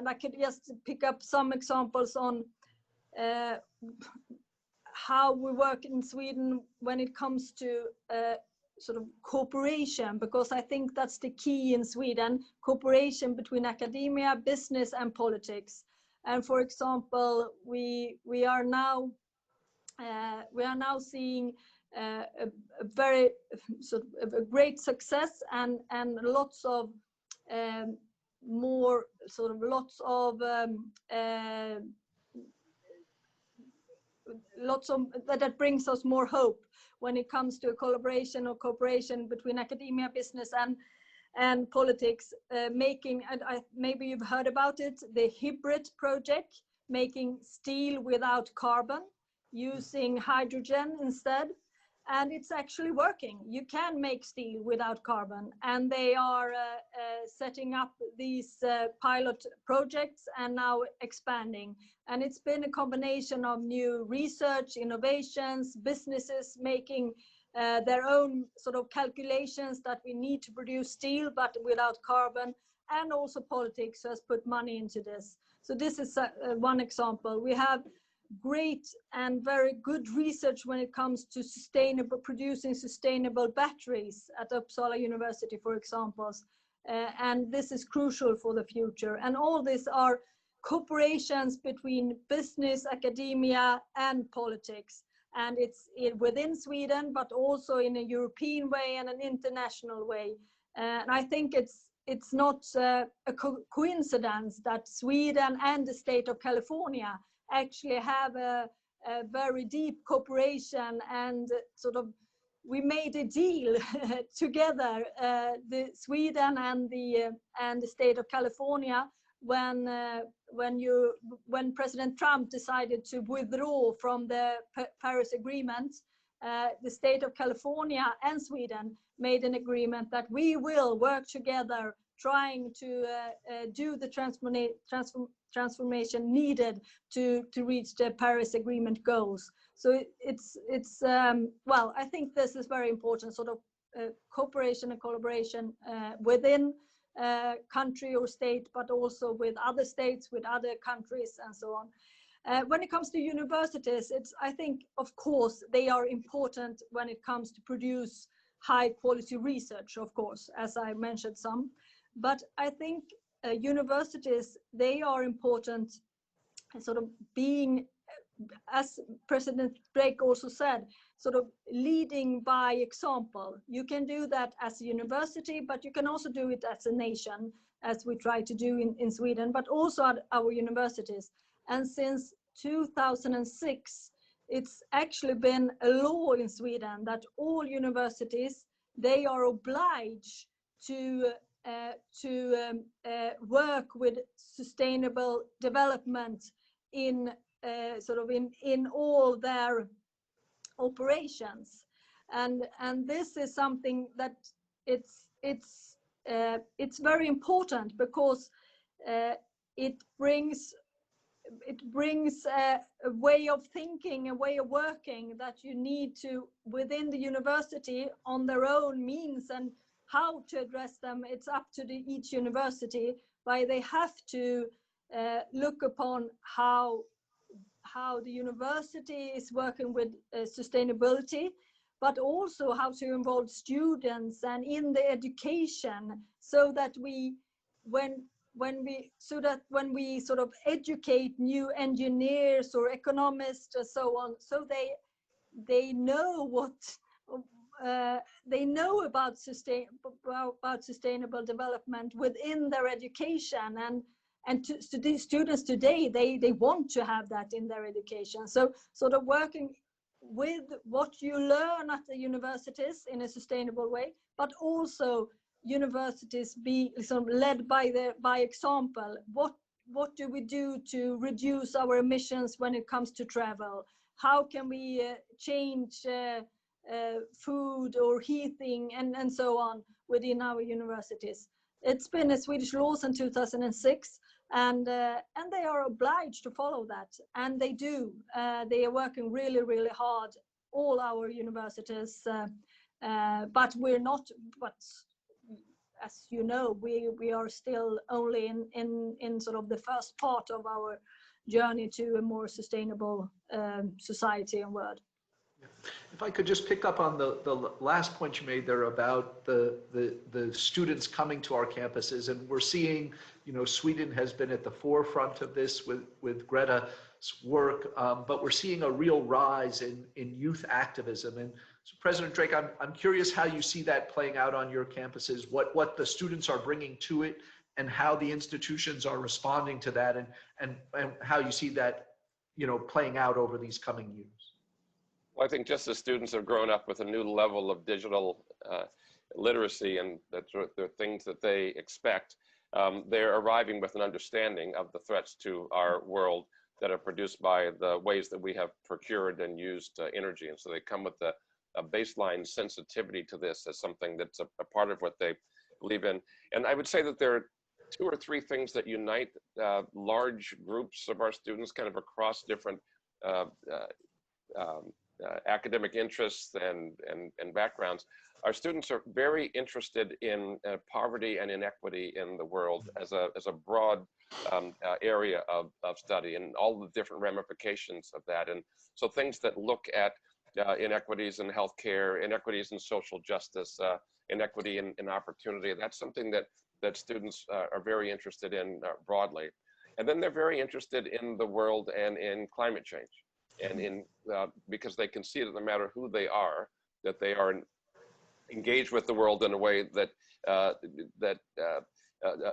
I could just pick up some examples on how we work in Sweden when it comes to sort of cooperation, because I think that's the key in Sweden, cooperation between academia, business and politics. And for example, we are now seeing a very sort of a great success and lots of that brings us more hope when it comes to a collaboration or cooperation between academia, business and politics, making, and maybe you've heard about it, the hybrid project, making steel without carbon, using hydrogen instead. And it's actually working. You can make steel without carbon, and they are setting up these pilot projects and now expanding. And it's been a combination of new research, innovations, businesses making their own sort of calculations that we need to produce steel but without carbon, and also politics has put money into this. So this is one example. We have great and very good research when it comes to producing sustainable batteries at Uppsala University, for example. And this is crucial for the future. And all these are cooperations between business, academia, and politics. And it's within Sweden, but also in a European way and an international way. And I think it's not a coincidence that Sweden and the state of California actually have a very deep cooperation, and sort of we made a deal together, the Sweden and the state of California, when President Trump decided to withdraw from the Paris Agreement. The state of California and Sweden made an agreement that we will work together trying to do the transformation needed to reach the Paris Agreement goals. So it's well, I think this is very important, sort of cooperation and collaboration within country or state, but also with other states, with other countries, and so on. When it comes to universities, I think, of course, they are important when it comes to produce high quality research, of course, as I mentioned some. But I think universities, they are important, sort of being, as President Drake also said, sort of leading by example. You can do that as a university, but you can also do it as a nation, as we try to do in Sweden, but also at our universities. And since 2006, it's actually been a law in Sweden that all universities, they are obliged to work with sustainable development in sort of in all their operations, and this is something that it's very important, because it brings brings a way of thinking, a way of working that you need to, within the university, on their own means, and how to address them. It's up to each university, but they have to look upon how the university is working with sustainability, but also how to involve students and in the education, so that when we sort of educate new engineers or economists or so on, so they know what they know about sustainable development within their education, and to these students today, they want to have that in their education. So sort of working with what you learn at the universities in a sustainable way, but also universities be sort of led by example. What do we do to reduce our emissions when it comes to travel? How can we change food or heating and so on within our universities? It's been a Swedish law in 2006, and they are obliged to follow that, and they do. They are working really, really hard, all our universities, but we're not. But as you know, we are still only in sort of the first part of our journey to a more sustainable society and world. If I could just pick up on the last point you made there about the students coming to our campuses, and we're seeing, you know, Sweden has been at the forefront of this with Greta's work, but we're seeing a real rise in youth activism. And so President Drake, I'm curious how you see that playing out on your campuses, what the students are bringing to it, and how the institutions are responding to that, and how you see that, you know, playing out over these coming years. Well, I think just as students have grown up with a new level of digital literacy, and that there are things that they expect, they're arriving with an understanding of the threats to our world that are produced by the ways that we have procured and used energy. And so they come with a baseline sensitivity to this as something that's a part of what they believe in. And I would say that there are 2 or 3 things that unite large groups of our students kind of across different academic interests and backgrounds. Our students are very interested in poverty and inequity in the world as a broad area of study, and all the different ramifications of that. And so things that look at inequities in healthcare, inequities in social justice, inequity in opportunity, that's something that students are very interested in broadly. And then they're very interested in the world and in climate change. And because they can see that no matter who they are, that they are engaged with the world in a way that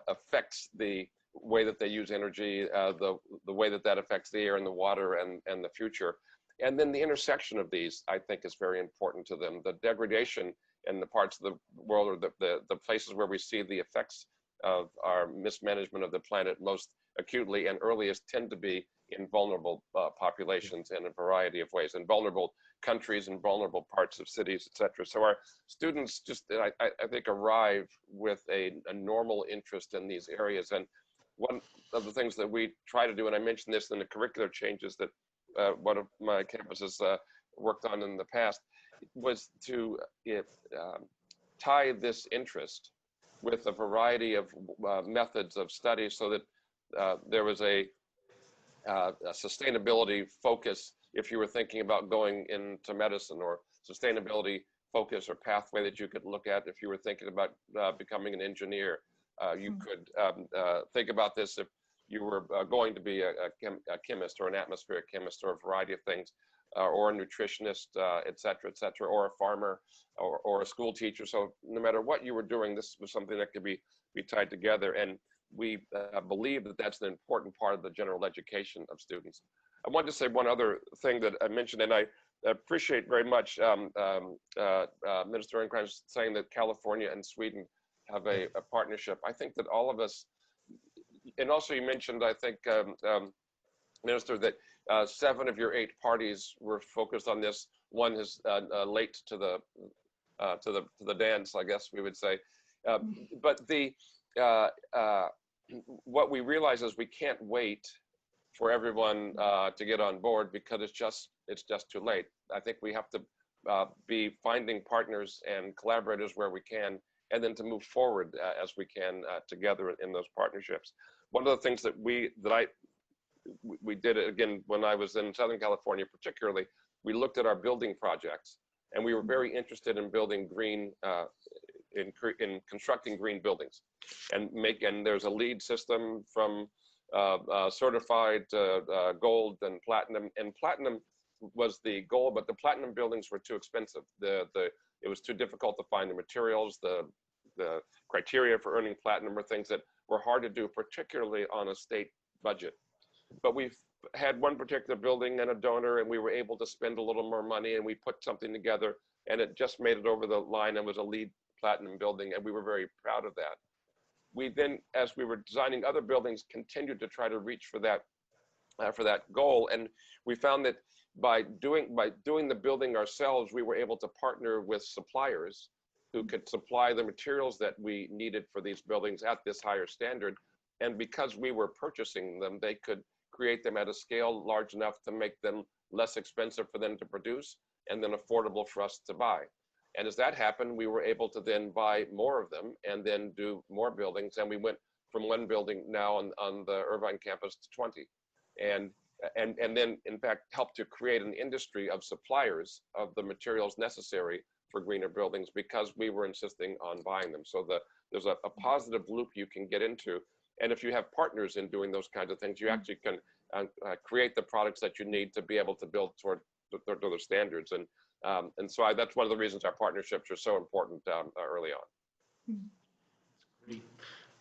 affects the way that they use energy, the way that affects the air and the water and the future. And then the intersection of these, I think, is very important to them. The degradation in the parts of the world, or the places where we see the effects of our mismanagement of the planet most acutely and earliest, tend to be in vulnerable populations in a variety of ways, in vulnerable countries and vulnerable parts of cities, etc. So our students just, I think, arrive with a normal interest in these areas. And one of the things that we try to do, and I mentioned this in the curricular changes that one of my campuses worked on in the past, was to tie this interest with a variety of methods of study, so that there was a sustainability focus if you were thinking about going into medicine, or sustainability focus or pathway that you could look at if you were thinking about becoming an engineer. You could think about this if you were going to be a chemist, or an atmospheric chemist, or a variety of things, or a nutritionist, et cetera, or a farmer, or a school teacher. So no matter what you were doing, this was something that could be tied together. And we believe that that's an important part of the general education of students. I wanted to say one other thing that I mentioned, and I appreciate very much Minister Ehrenkrantz saying that California and Sweden have a partnership. I think that all of us, and also you mentioned, I think, Minister, that 7 of your 8 parties were focused on this. One is late to the dance, I guess we would say. But what we realize is we can't wait for everyone to get on board, because it's just too late. I think we have to be finding partners and collaborators where we can, and then to move forward as we can together in those partnerships. One of the things that we did, again, when I was in Southern California particularly, we looked at our building projects, and we were very interested in building green, in constructing green buildings, and there's a LEED system from certified gold and platinum, was the goal, but the platinum buildings were too expensive. It was too difficult to find the materials. The criteria for earning platinum were things that were hard to do, particularly on a state budget. But we've had one particular building and a donor, and we were able to spend a little more money, and we put something together, and it just made it over the line and was a LEED platinum building, and we were very proud of that. We then, as we were designing other buildings, continued to try to reach for that goal, and we found that by doing the building ourselves, we were able to partner with suppliers who could supply the materials that we needed for these buildings at this higher standard. And because we were purchasing them, they could create them at a scale large enough to make them less expensive for them to produce and then affordable for us to buy. And as that happened, we were able to then buy more of them and then do more buildings. And we went from one building now on the Irvine campus to 20. And then, in fact, helped to create an industry of suppliers of the materials necessary for greener buildings, because we were insisting on buying them. So there's a positive loop you can get into. And if you have partners in doing those kinds of things, you actually can create the products that you need to be able to build toward those standards. And so that's one of the reasons our partnerships are so important early on. Great.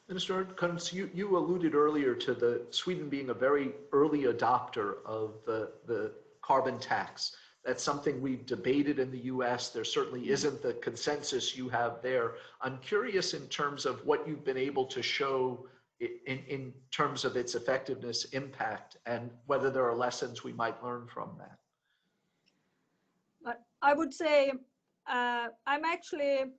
Minister Kuntz, you alluded earlier to Sweden being a very early adopter of the carbon tax. That's something we've debated in the US. There certainly isn't the consensus you have there. I'm curious in terms of what you've been able to show in terms of its effectiveness, impact, and whether there are lessons we might learn from that. I would say I'm actually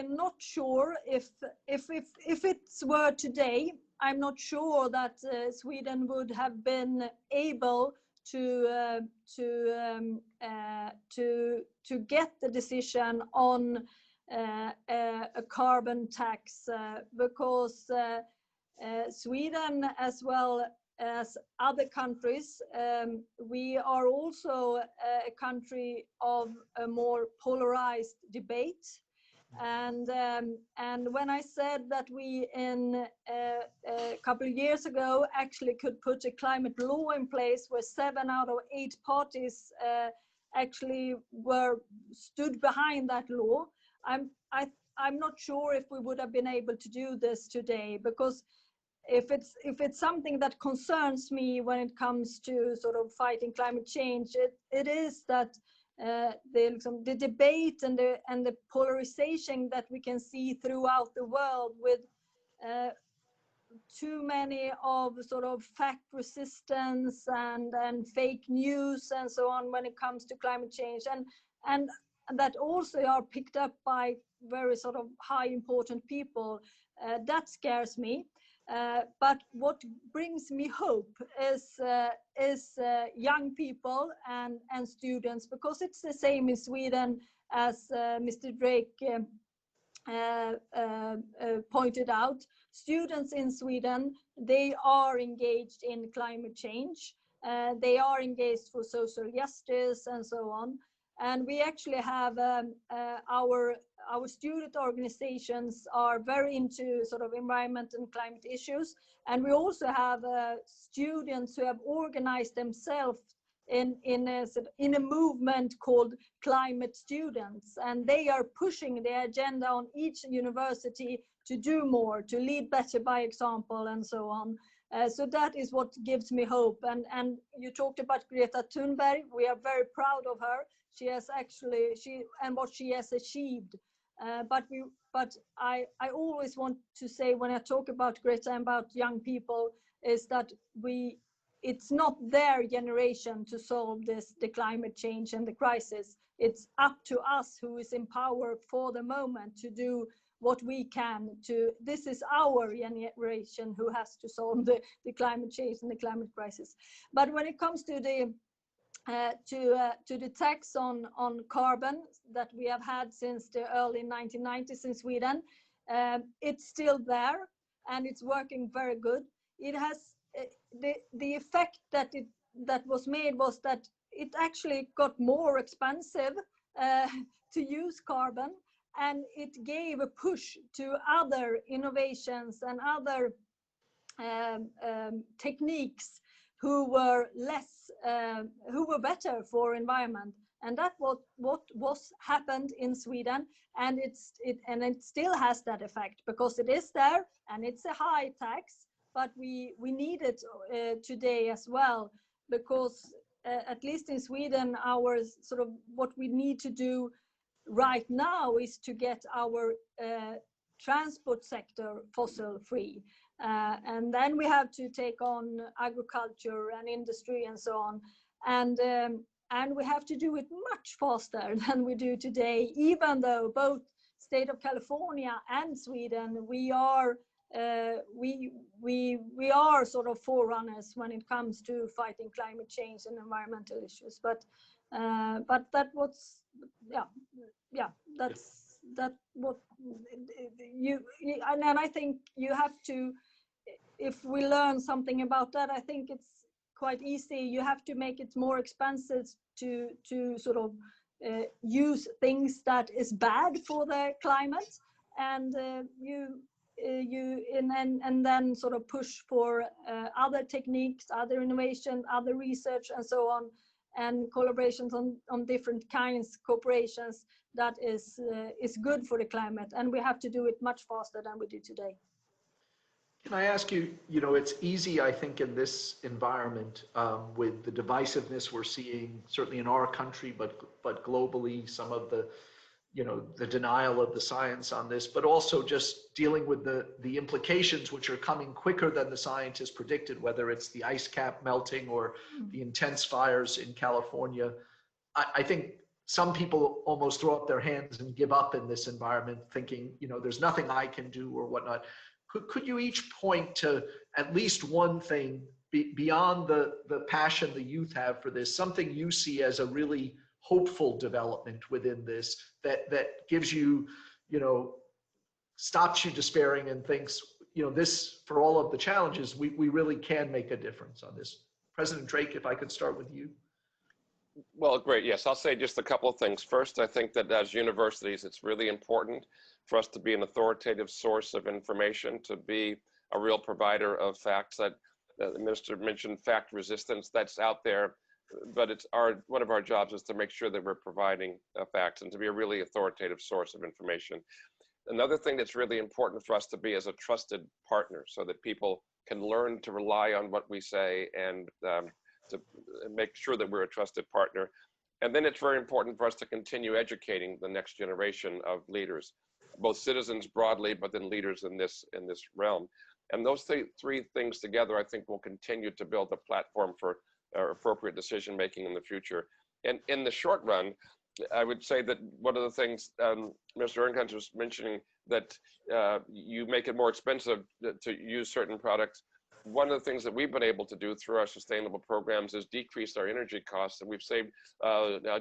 not sure if it were today, I'm not sure that Sweden would have been able to get the decision on a carbon tax, because Sweden, as well as other countries, we are also a country of a more polarized debate. And when I said that we a couple of years ago actually could put a climate law in place where 7 out of 8 parties actually stood behind that law, I'm not sure if we would have been able to do this today, because if it's something that concerns me when it comes to sort of fighting climate change, it is that the debate and the polarization that we can see throughout the world, with too many of sort of fact resistance and fake news and so on when it comes to climate change, and that also are picked up by very sort of high important people. That scares me. But what brings me hope is young people and students, because it's the same in Sweden as Mr. Drake pointed out. Students in Sweden, they are engaged in climate change. They are engaged for social justice and so on. And we actually have our student organizations are very into sort of environment and climate issues. And we also have students who have organized themselves in a movement called Climate Students. And they are pushing the agenda on each university to do more, to lead better by example, and so on. So that is what gives me hope. And you talked about Greta Thunberg. We are very proud of her. She has actually, and what she has achieved. But I always want to say, when I talk about Greta and about young people, is that it's not their generation to solve the climate change and the crisis. It's up to us who is in power for the moment to do what we can to, this is our generation who has to solve the climate change and the climate crisis. But when it comes to the tax on carbon that we have had since the early 1990s in Sweden, it's still there and it's working very good. It has the effect that was made was that it actually got more expensive to use carbon, and it gave a push to other innovations and other techniques who were better for environment. And that what was happened in Sweden, and it still has that effect, because it is there and it's a high tax, but we need it today as well, because at least in Sweden, our sort of what we need to do right now is to get our transport sector fossil free, and then we have to take on agriculture and industry and so on, and we have to do it much faster than we do today, even though both state of California and Sweden, we are sort of forerunners when it comes to fighting climate change and environmental issues. But that was that's what you, and I think you have to, if we learn something about that, I think it's quite easy. You have to make it more expensive to sort of use things that is bad for the climate, and and then sort of push for other techniques, other innovation, other research, and so on, and collaborations on different kinds, corporations that is good for the climate, and we have to do it much faster than we do today. Can I ask you, it's easy, I think, in this environment with the divisiveness we're seeing, certainly in our country, but globally, some of the, the denial of the science on this, but also just dealing with the implications which are coming quicker than the scientists predicted, whether it's the ice cap melting or the intense fires in California. I think some people almost throw up their hands and give up in this environment, thinking, there's nothing I can do or whatnot. Could you each point to at least one thing beyond the passion the youth have for this, something you see as a really hopeful development within this that gives you, stops you despairing and thinks, this, for all of the challenges, we really can make a difference on this? President Drake, if I could start with you. Well, great. Yes, I'll say just a couple of things. First, I think that as universities, it's really important for us to be an authoritative source of information, to be a real provider of facts. That the minister mentioned fact resistance, that's out there, but it's one of our jobs is to make sure that we're providing facts and to be a really authoritative source of information. Another thing that's really important for us to be as a trusted partner, so that people can learn to rely on what we say and to make sure that we're a trusted partner. And then it's very important for us to continue educating the next generation of leaders, both citizens broadly, but then leaders in this realm. And those three things together, I think, will continue to build a platform for appropriate decision making in the future. And in the short run, I would say that one of the things Mr. Ernkrans was mentioning, that you make it more expensive to use certain products. One of the things that we've been able to do through our sustainable programs is decrease our energy costs, and we've saved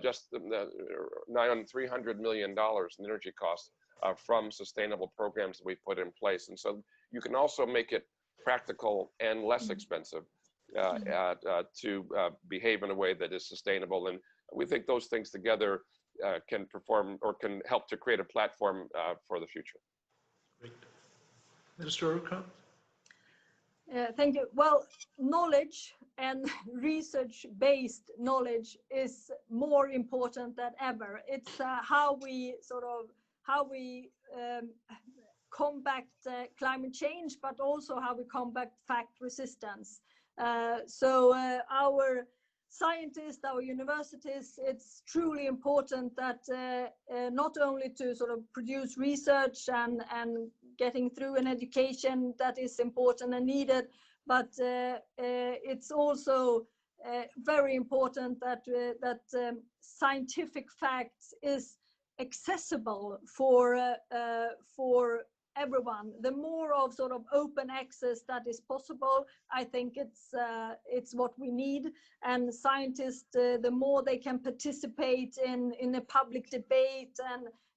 just nigh on $300 million in energy costs from sustainable programs that we put in place. And so you can also make it practical and less expensive to behave in a way that is sustainable. And we think those things together can perform or can help to create a platform for the future. Great. Minister Ernkrans? Thank you. Well, knowledge and research-based knowledge is more important than ever. It's how we combat climate change, but also how we combat fact resistance. So our scientists, our universities, it's truly important that not only to sort of produce research and getting through an education that is important and needed, but it's also very important that scientific facts is accessible for everyone. The more of sort of open access that is possible, I think it's what we need. And scientists, the more they can participate in a public debate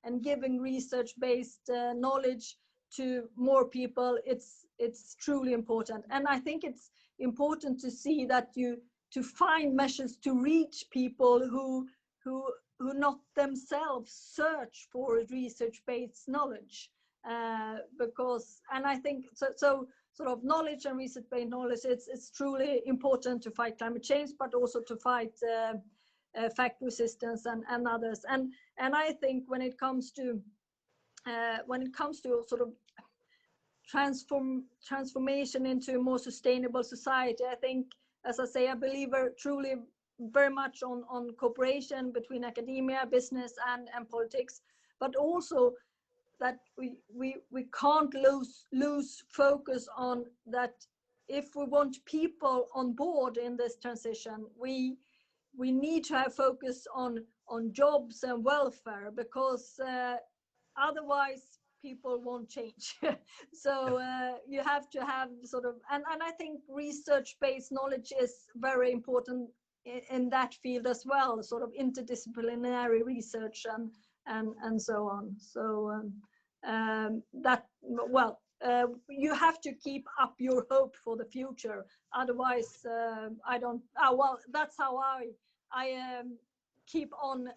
and giving research-based knowledge to more people, it's truly important. And I think it's important to see that to find measures to reach people who not themselves search for research-based knowledge. And I think so sort of knowledge and research-based knowledge, it's truly important to fight climate change, but also to fight fact resistance and others. And I think when it comes to sort of transformation into a more sustainable society, I think, as I say, I believe truly very much on cooperation between academia, business, and politics, but also that we can't lose focus on that. If we want people on board in this transition, we need to have focus on jobs and welfare, because otherwise people won't change. So you have to have sort of, and I think research-based knowledge is very important in that field as well, sort of interdisciplinary research and so on. So you have to keep up your hope for the future. Otherwise, that's how I keep on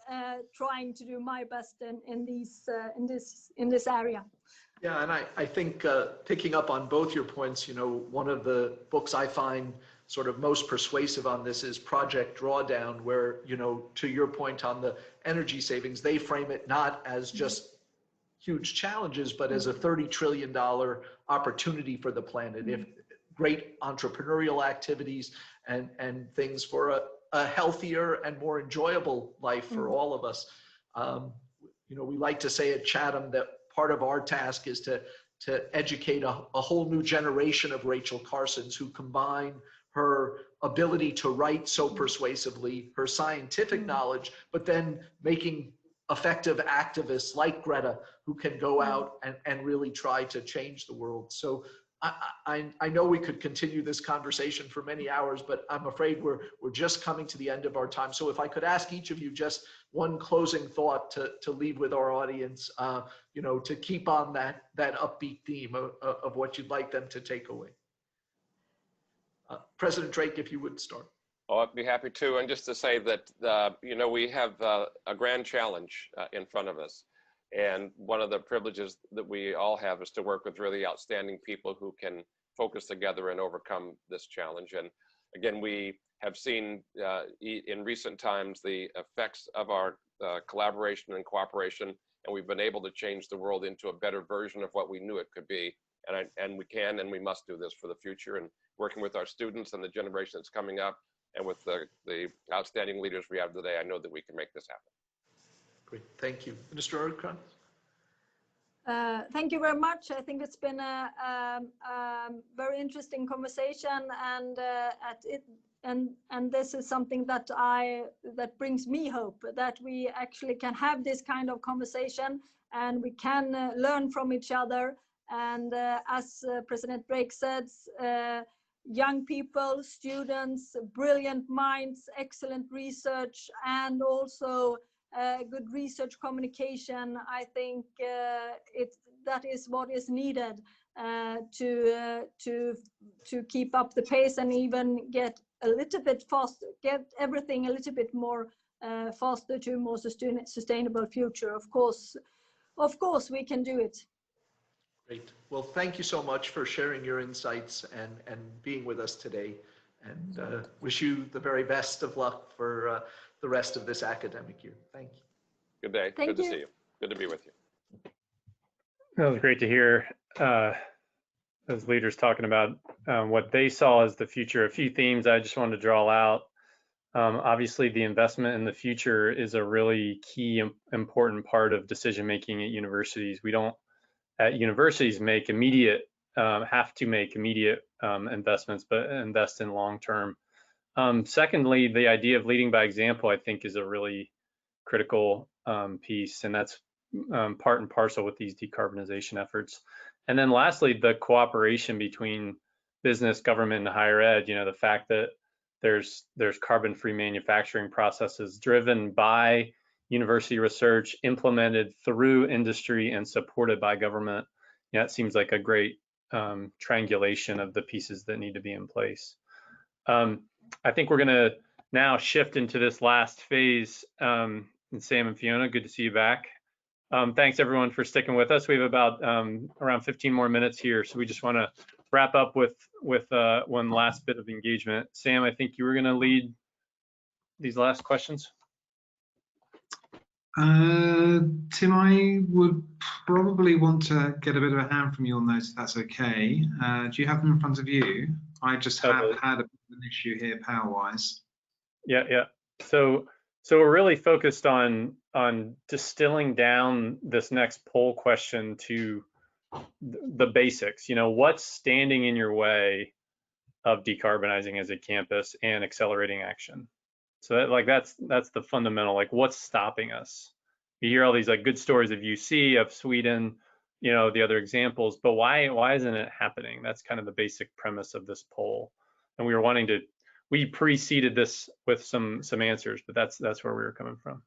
trying to do my best in this area. Yeah, and I think picking up on both your points, one of the books I find sort of most persuasive on this is Project Drawdown, where, to your point on the energy savings, they frame it not as just huge challenges, but as a $30 trillion opportunity for the planet. If great entrepreneurial activities and things for a healthier and more enjoyable life for all of us. We like to say at Chatham that part of our task is to educate a whole new generation of Rachel Carsons who combine her ability to write so persuasively, her scientific knowledge, but then making effective activists like Greta who can go out and really try to change the world. So I know we could continue this conversation for many hours, but I'm afraid we're just coming to the end of our time. So if I could ask each of you just one closing thought to leave with our audience, to keep on that upbeat theme of what you'd like them to take away. President Drake, if you would start. Oh, I'd be happy to. And just to say that, we have a grand challenge in front of us. And one of the privileges that we all have is to work with really outstanding people who can focus together and overcome this challenge. And again, we have seen in recent times the effects of our collaboration and cooperation, and we've been able to change the world into a better version of what we knew it could be. And we can and we must do this for the future, and working with our students and the generation that's coming up, and with the outstanding leaders we have today, I know that we can make this happen. Great, thank you. Minister Erdkan. Thank you very much. I think it's been a very interesting conversation, and this is something that brings me hope, that we actually can have this kind of conversation and we can learn from each other. And as President Drake says, young people, students, brilliant minds, excellent research, and also good research communication. I think that is what is needed to keep up the pace and even get a little bit faster, get everything a little bit more faster to a more sustainable future. Of course, we can do it. Great. Well, thank you so much for sharing your insights and being with us today, and wish you the very best of luck for the rest of this academic year. Thank you. Good day. Good to see you. Good to be with you. That was great to hear those leaders talking about what they saw as the future. A few themes I just wanted to draw out. Obviously, the investment in the future is a really key, important part of decision making at universities. We don't, at universities, have to make immediate investments, but invest in long term. Secondly, the idea of leading by example, I think, is a really critical piece, and that's part and parcel with these decarbonization efforts. And then lastly, the cooperation between business, government, and higher ed. You know, the fact that there's carbon-free manufacturing processes driven by university research, implemented through industry, and supported by government. Yeah, it seems like a great triangulation of the pieces that need to be in place. I think we're going to now shift into this last phase. And Sam and Fiona, good to see you back. Thanks everyone for sticking with us. We have about around 15 more minutes here, so we just want to wrap up with one last bit of engagement. Sam, I think you were going to lead these last questions. Tim, I would probably want to get a bit of a hand from you on those, if that's okay. Do you have them in front of you? I just have had an issue here power-wise. Yeah. So we're really focused on distilling down this next poll question to the basics. You know, what's standing in your way of decarbonizing as a campus and accelerating action? So that's the fundamental, like, what's stopping us? You hear all these like good stories of UC, of Sweden, you know, the other examples, but why isn't it happening? That's kind of the basic premise of this poll. And we preceded this with some answers, but that's where we were coming from.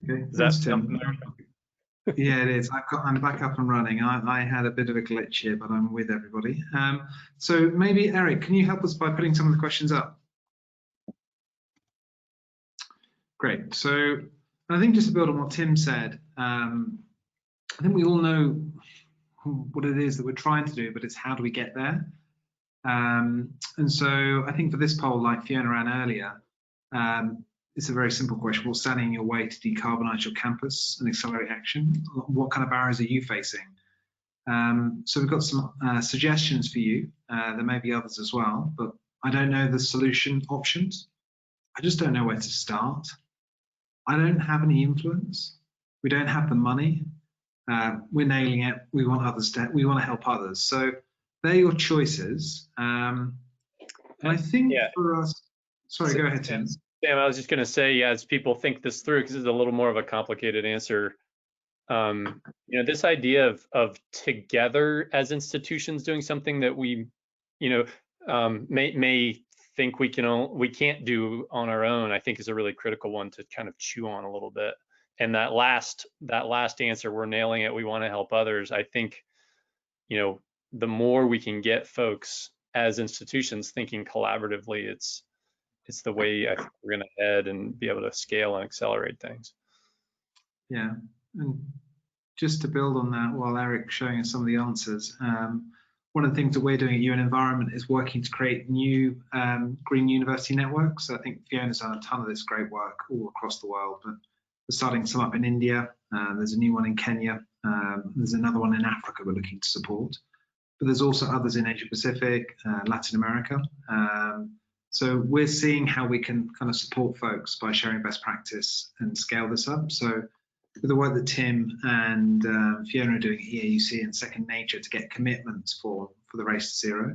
Okay, thanks, Tim. Yeah, it is. I'm back up and running. I had a bit of a glitch here, but I'm with everybody. So maybe Eric, can you help us by putting some of the questions up? Great. So I think just to build on what Tim said, I think we all know what it is that we're trying to do, but it's how do we get there? And so I think for this poll, like Fiona ran earlier, it's a very simple question. What's standing in your way to decarbonize your campus and accelerate action? What kind of barriers are you facing? So we've got some suggestions for you. There may be others as well, but I don't know the solution options. I just don't know where to start. I don't have any influence. We don't have the money. We're nailing it. We want to help others. So they're your choices. And I think for us, sorry, go ahead, Tim. Sam, I was just going to say, as people think this through, because it's a little more of a complicated answer, you know, this idea of together as institutions doing something that we, you know, may think we can't do on our own, I think is a really critical one to kind of chew on a little bit. And that last answer, we're nailing it. We want to help others. I think, you know, the more we can get folks as institutions thinking collaboratively, it's the way I think we're going to head and be able to scale and accelerate things. Yeah, and just to build on that, while Eric's showing us some of the answers, one of the things that we're doing at UN Environment is working to create new green university networks. So I think Fiona's done a ton of this great work all across the world, but we're starting some up in India. There's a new one in Kenya. There's another one in Africa we're looking to support. But there's also others in Asia Pacific, Latin America. So we're seeing how we can kind of support folks by sharing best practice and scale this up. So with the work that Tim and Fiona are doing at EAUC and Second Nature to get commitments for the Race to Zero,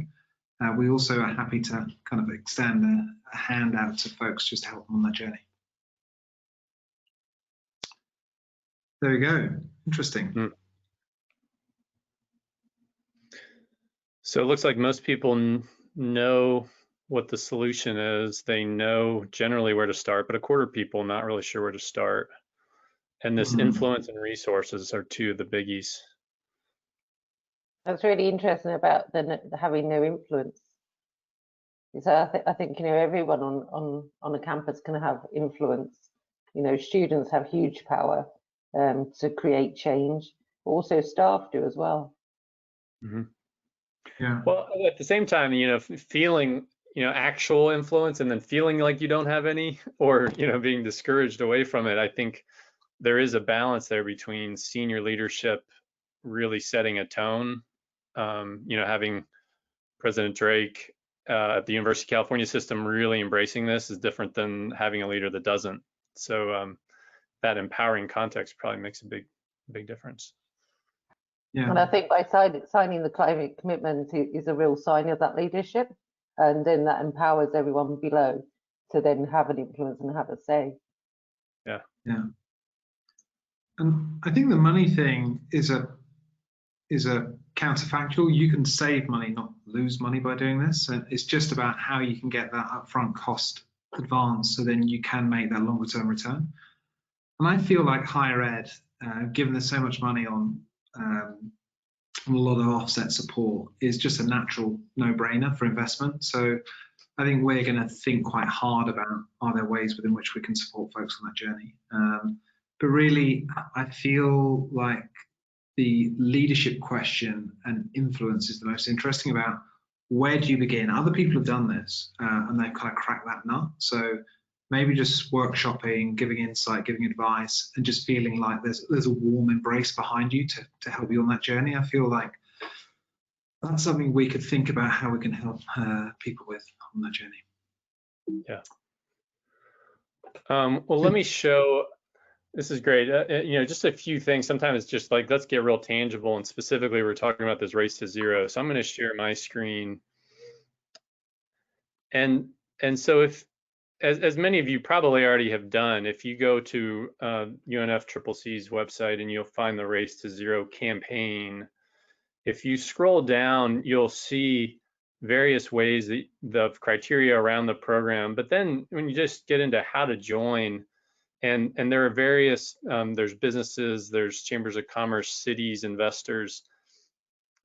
we also are happy to kind of extend a hand out to folks just to help them on that journey. There we go. Interesting. So it looks like most people know what the solution is. They know generally where to start, but a quarter of people not really sure where to start. And this influence and resources are two of the biggies. That's really interesting about the having no influence. So I think you know, everyone on a campus can have influence. You know, students have huge power to create change. Also, staff do as well. Yeah. Well, at the same time, you know, feeling, you know, actual influence and then feeling like you don't have any, or, you know, being discouraged away from it. I think there is a balance there between senior leadership really setting a tone. You know, having President Drake at the University of California system really embracing this is different than having a leader that doesn't. So that empowering context probably makes a big difference. Yeah. And I think by signing the climate commitment is a real sign of that leadership, and then that empowers everyone below to then have an influence and have a say. Yeah. Yeah. And I think the money thing is a counterfactual. You can save money, not lose money by doing this. And it's just about how you can get that upfront cost advance, so then you can make that longer term return. And I feel like higher ed, given there's so much money on a lot of offset support, is just a natural no-brainer for investment. So I think we're going to think quite hard about, are there ways within which we can support folks on that journey? But really, I feel like the leadership question and influence is the most interesting. About where do you begin? Other people have done this and they've kind of cracked that nut. So maybe just workshopping, giving insight, giving advice, and just feeling like there's a warm embrace behind you to help you on that journey. I feel like that's something we could think about how we can help people with on that journey. Yeah. Well, let me show. This is great. You know, just a few things. Sometimes it's just like, let's get real tangible. And specifically, we're talking about this race to zero. So I'm going to share my screen. And so if, as many of you probably already have done, if you go to UNFCCC's website and you'll find the Race to Zero campaign, if you scroll down, you'll see various ways that the criteria around the program. But then when you just get into how to join, and there are various, there's businesses, there's chambers of commerce, cities, investors.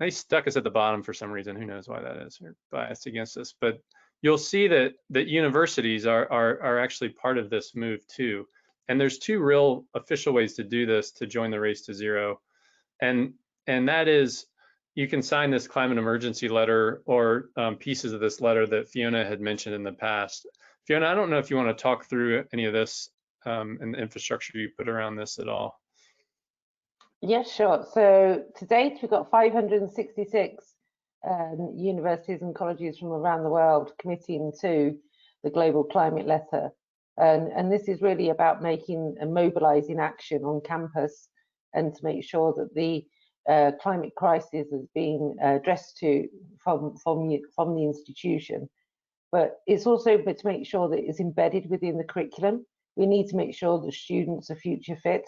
They stuck us at the bottom for some reason. Who knows why that is? They're biased against us. But you'll see that universities are actually part of this move too. And there's two real official ways to do this, to join the Race to Zero. And that is, you can sign this climate emergency letter or pieces of this letter that Fiona had mentioned in the past. Fiona, I don't know if you want to talk through any of this and the infrastructure you put around this at all. Yes, sure. So to date, we've got 566 universities and colleges from around the world committing to the Global Climate Letter. And this is really about making and mobilizing action on campus, and to make sure that the climate crisis is being addressed from the institution. But it's also to make sure that it's embedded within the curriculum. We need to make sure the students are future fit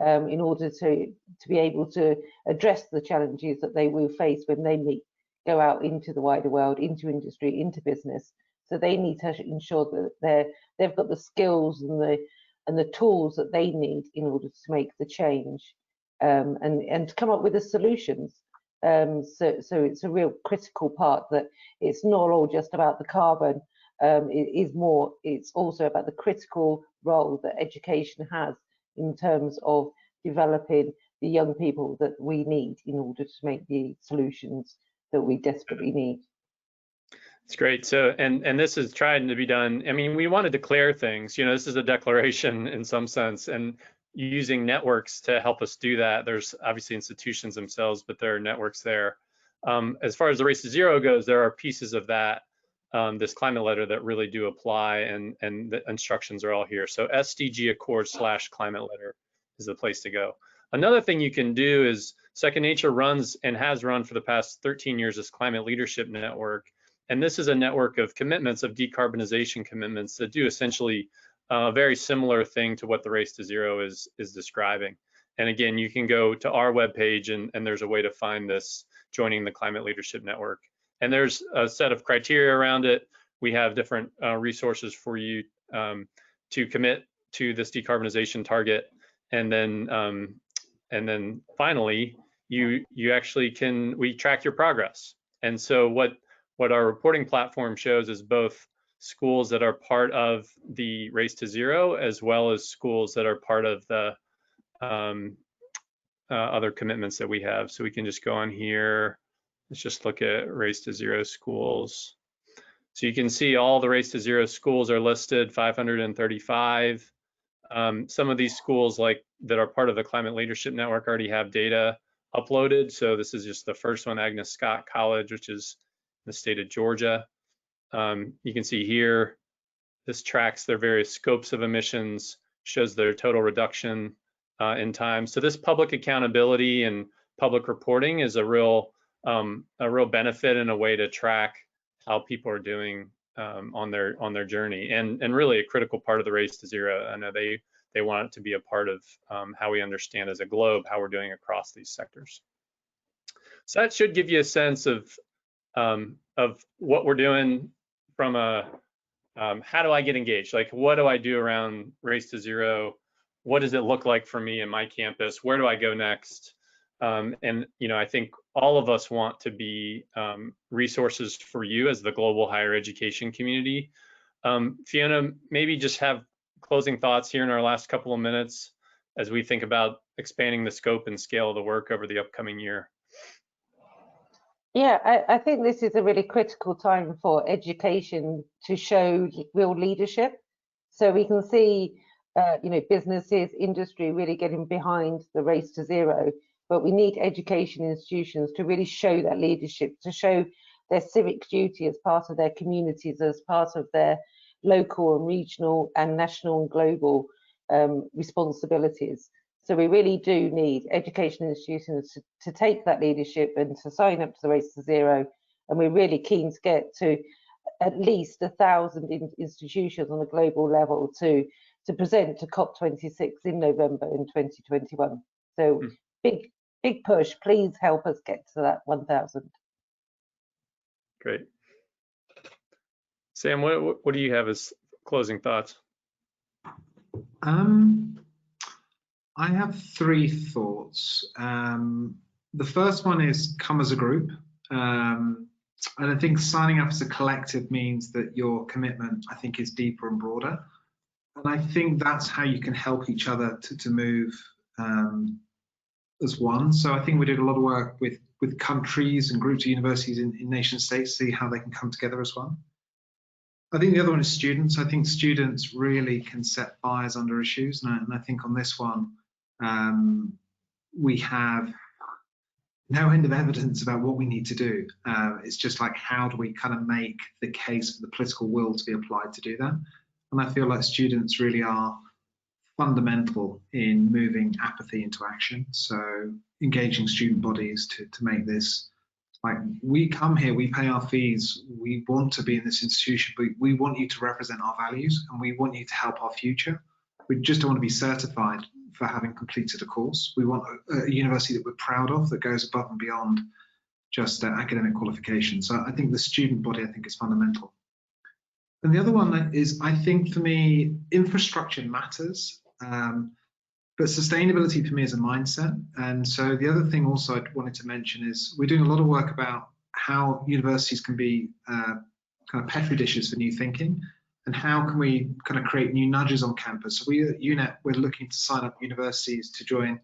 in order to be able to address the challenges that they will face when they go out into the wider world, into industry, into business. So they need to ensure that they've got the skills and the tools that they need in order to make the change and to come up with the solutions. So it's a real critical part, that it's not all just about the carbon. It's also about the critical role that education has in terms of developing the young people that we need in order to make the solutions that we desperately need. It's great. So, and this is trying to be done. I mean, we want to declare things, you know, this is a declaration in some sense, and using networks to help us do that. There's obviously institutions themselves, but there are networks there. As far as the Race to Zero goes, there are pieces of that, this climate letter, that really do apply, and the instructions are all here. So SDG Accord/climate letter is the place to go. Another thing you can do is Second Nature runs and has run for the past 13 years this Climate Leadership Network. And this is a network of commitments, of decarbonization commitments, that do essentially a very similar thing to what the Race to Zero is describing. And again, you can go to our webpage and there's a way to find this, joining the Climate Leadership Network. And there's a set of criteria around it. We have different resources for you to commit to this decarbonization target. And then finally, you actually we track your progress. And so what our reporting platform shows is both schools that are part of the Race to Zero, as well as schools that are part of the other commitments that we have. So we can just go on here. Let's just look at Race to Zero schools. So you can see all the Race to Zero schools are listed, 535. Some of these schools that are part of the Climate Leadership Network already have data uploaded. So this is just the first one, Agnes Scott College, which is in the state of Georgia. You can see here, this tracks their various scopes of emissions, shows their total reduction in time. So this public accountability and public reporting is a real benefit and a way to track how people are doing on their journey, and really a critical part of the Race to Zero. I know they they want it to be a part of how we understand as a globe how we're doing across these sectors. So that should give you a sense of what we're doing from a how do I get engaged? Like, what do I do around Race to Zero? What does it look like for me in my campus? Where do I go next? And I think all of us want to be resources for you as the global higher education community. Fiona, maybe just have closing thoughts here in our last couple of minutes as we think about expanding the scope and scale of the work over the upcoming year. Yeah, I think this is a really critical time for education to show real leadership. So we can see, businesses, industry really getting behind the race to zero, but we need education institutions to really show that leadership, to show their civic duty as part of their communities, as part of their local and regional and national and global responsibilities. So we really do need education institutions to take that leadership and to sign up to the Race to Zero. And we're really keen to get to at least 1,000 institutions on a global level to present to COP26 in November in 2021. So big push. Please help us get to that 1,000. Great. Sam, what do you have as closing thoughts? I have 3 thoughts. The first one is come as a group. And I think signing up as a collective means that your commitment, I think, is deeper and broader. And I think that's how you can help each other to move as one. So I think we did a lot of work with countries and groups of universities in nation states to see how they can come together as one. I think the other one is students. I think students really can set fires under issues. And I think on this one, we have no end of evidence about what we need to do. It's just like, how do we kind of make the case for the political will to be applied to do that? And I feel like students really are fundamental in moving apathy into action. So engaging student bodies to make this, like, we come here, we pay our fees, we want to be in this institution, but we want you to represent our values and we want you to help our future. We just don't want to be certified for having completed a course. We want a university that we're proud of, that goes above and beyond just academic qualifications. So I think the student body, I think, is fundamental. And the other one is, I think for me, infrastructure matters, but sustainability for me is a mindset. And so the other thing also I wanted to mention is we're doing a lot of work about how universities can be kind of petri dishes for new thinking, and how can we kind of create new nudges on campus. So we at UNEP, we're looking to sign up universities to join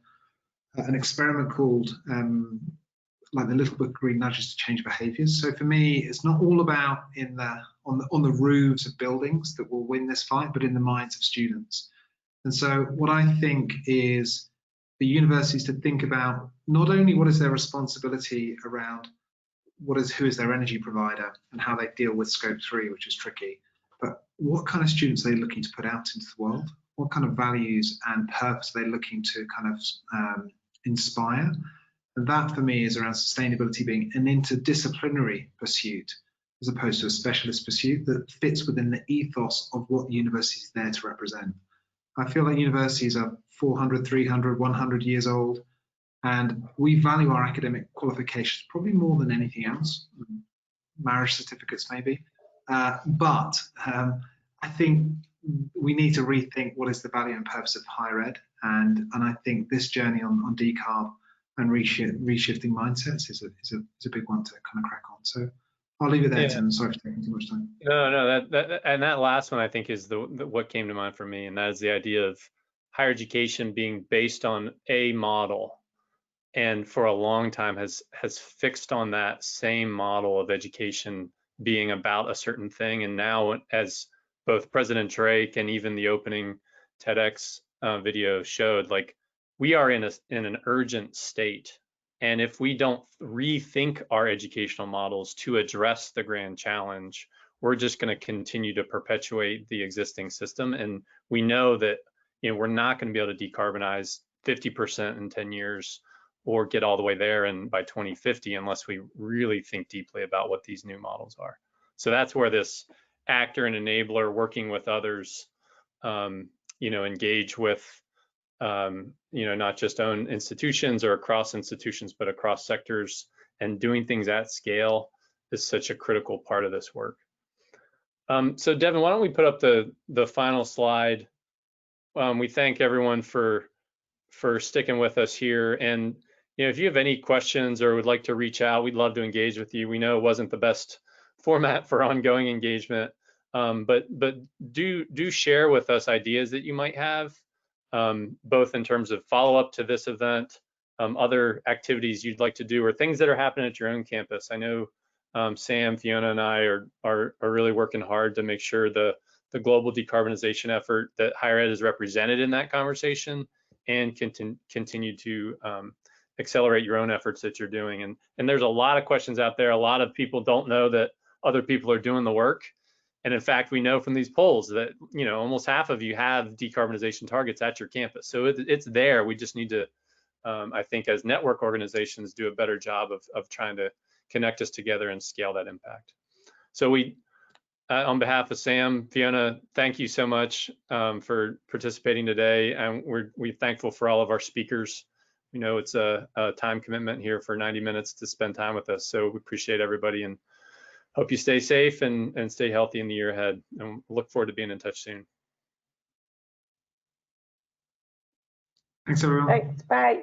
an experiment called like the Little Book of Green Nudges to Change Behaviours. So for me, it's not all about on the roofs of buildings that will win this fight, but in the minds of students. And so what I think is the universities to think about not only what is their responsibility around who is their energy provider and how they deal with scope 3, which is tricky, but what kind of students are they looking to put out into the world? What kind of values and purpose are they looking to kind of inspire? And that for me is around sustainability being an interdisciplinary pursuit as opposed to a specialist pursuit that fits within the ethos of what the university is there to represent. I feel like universities are 400, 300, 100 years old, and we value our academic qualifications probably more than anything else, marriage certificates maybe. But I think we need to rethink what is the value and purpose of higher ed, and I think this journey on decarb and reshifting mindsets is a big one to kind of crack on. So I'll leave it there, Tim. Sorry for taking too much time. No, that last one I think is what came to mind for me, and that is the idea of higher education being based on a model, and for a long time has fixed on that same model of education being about a certain thing. And now, as both President Drake and even the opening TEDx video showed, like, we are in an urgent state. And if we don't rethink our educational models to address the grand challenge, we're just going to continue to perpetuate the existing system. And we know that, we're not going to be able to decarbonize 50% in 10 years or get all the way there and by 2050 unless we really think deeply about what these new models are. So that's where this actor and enabler working with others engage with, not just own institutions or across institutions, but across sectors, and doing things at scale is such a critical part of this work. So Devin, why don't we put up the final slide? We thank everyone for sticking with us here. And if you have any questions or would like to reach out, we'd love to engage with you. We know it wasn't the best format for ongoing engagement, but do share with us ideas that you might have, both in terms of follow-up to this event, other activities you'd like to do, or things that are happening at your own campus. I know Sam, Fiona, and I are really working hard to make sure the global decarbonization effort that higher ed is represented in that conversation, and continue to accelerate your own efforts that you're doing. And there's a lot of questions out there. A lot of people don't know that other people are doing the work. And in fact, we know from these polls that, almost half of you have decarbonization targets at your campus. So it's there. We just need to, I think, as network organizations, do a better job of trying to connect us together and scale that impact. So on behalf of Sam, Fiona, thank you so much for participating today. And we're thankful for all of our speakers. We know it's a time commitment here for 90 minutes to spend time with us. So we appreciate everybody and hope you stay safe and stay healthy in the year ahead. And look forward to being in touch soon. Thanks, everyone. Thanks, bye.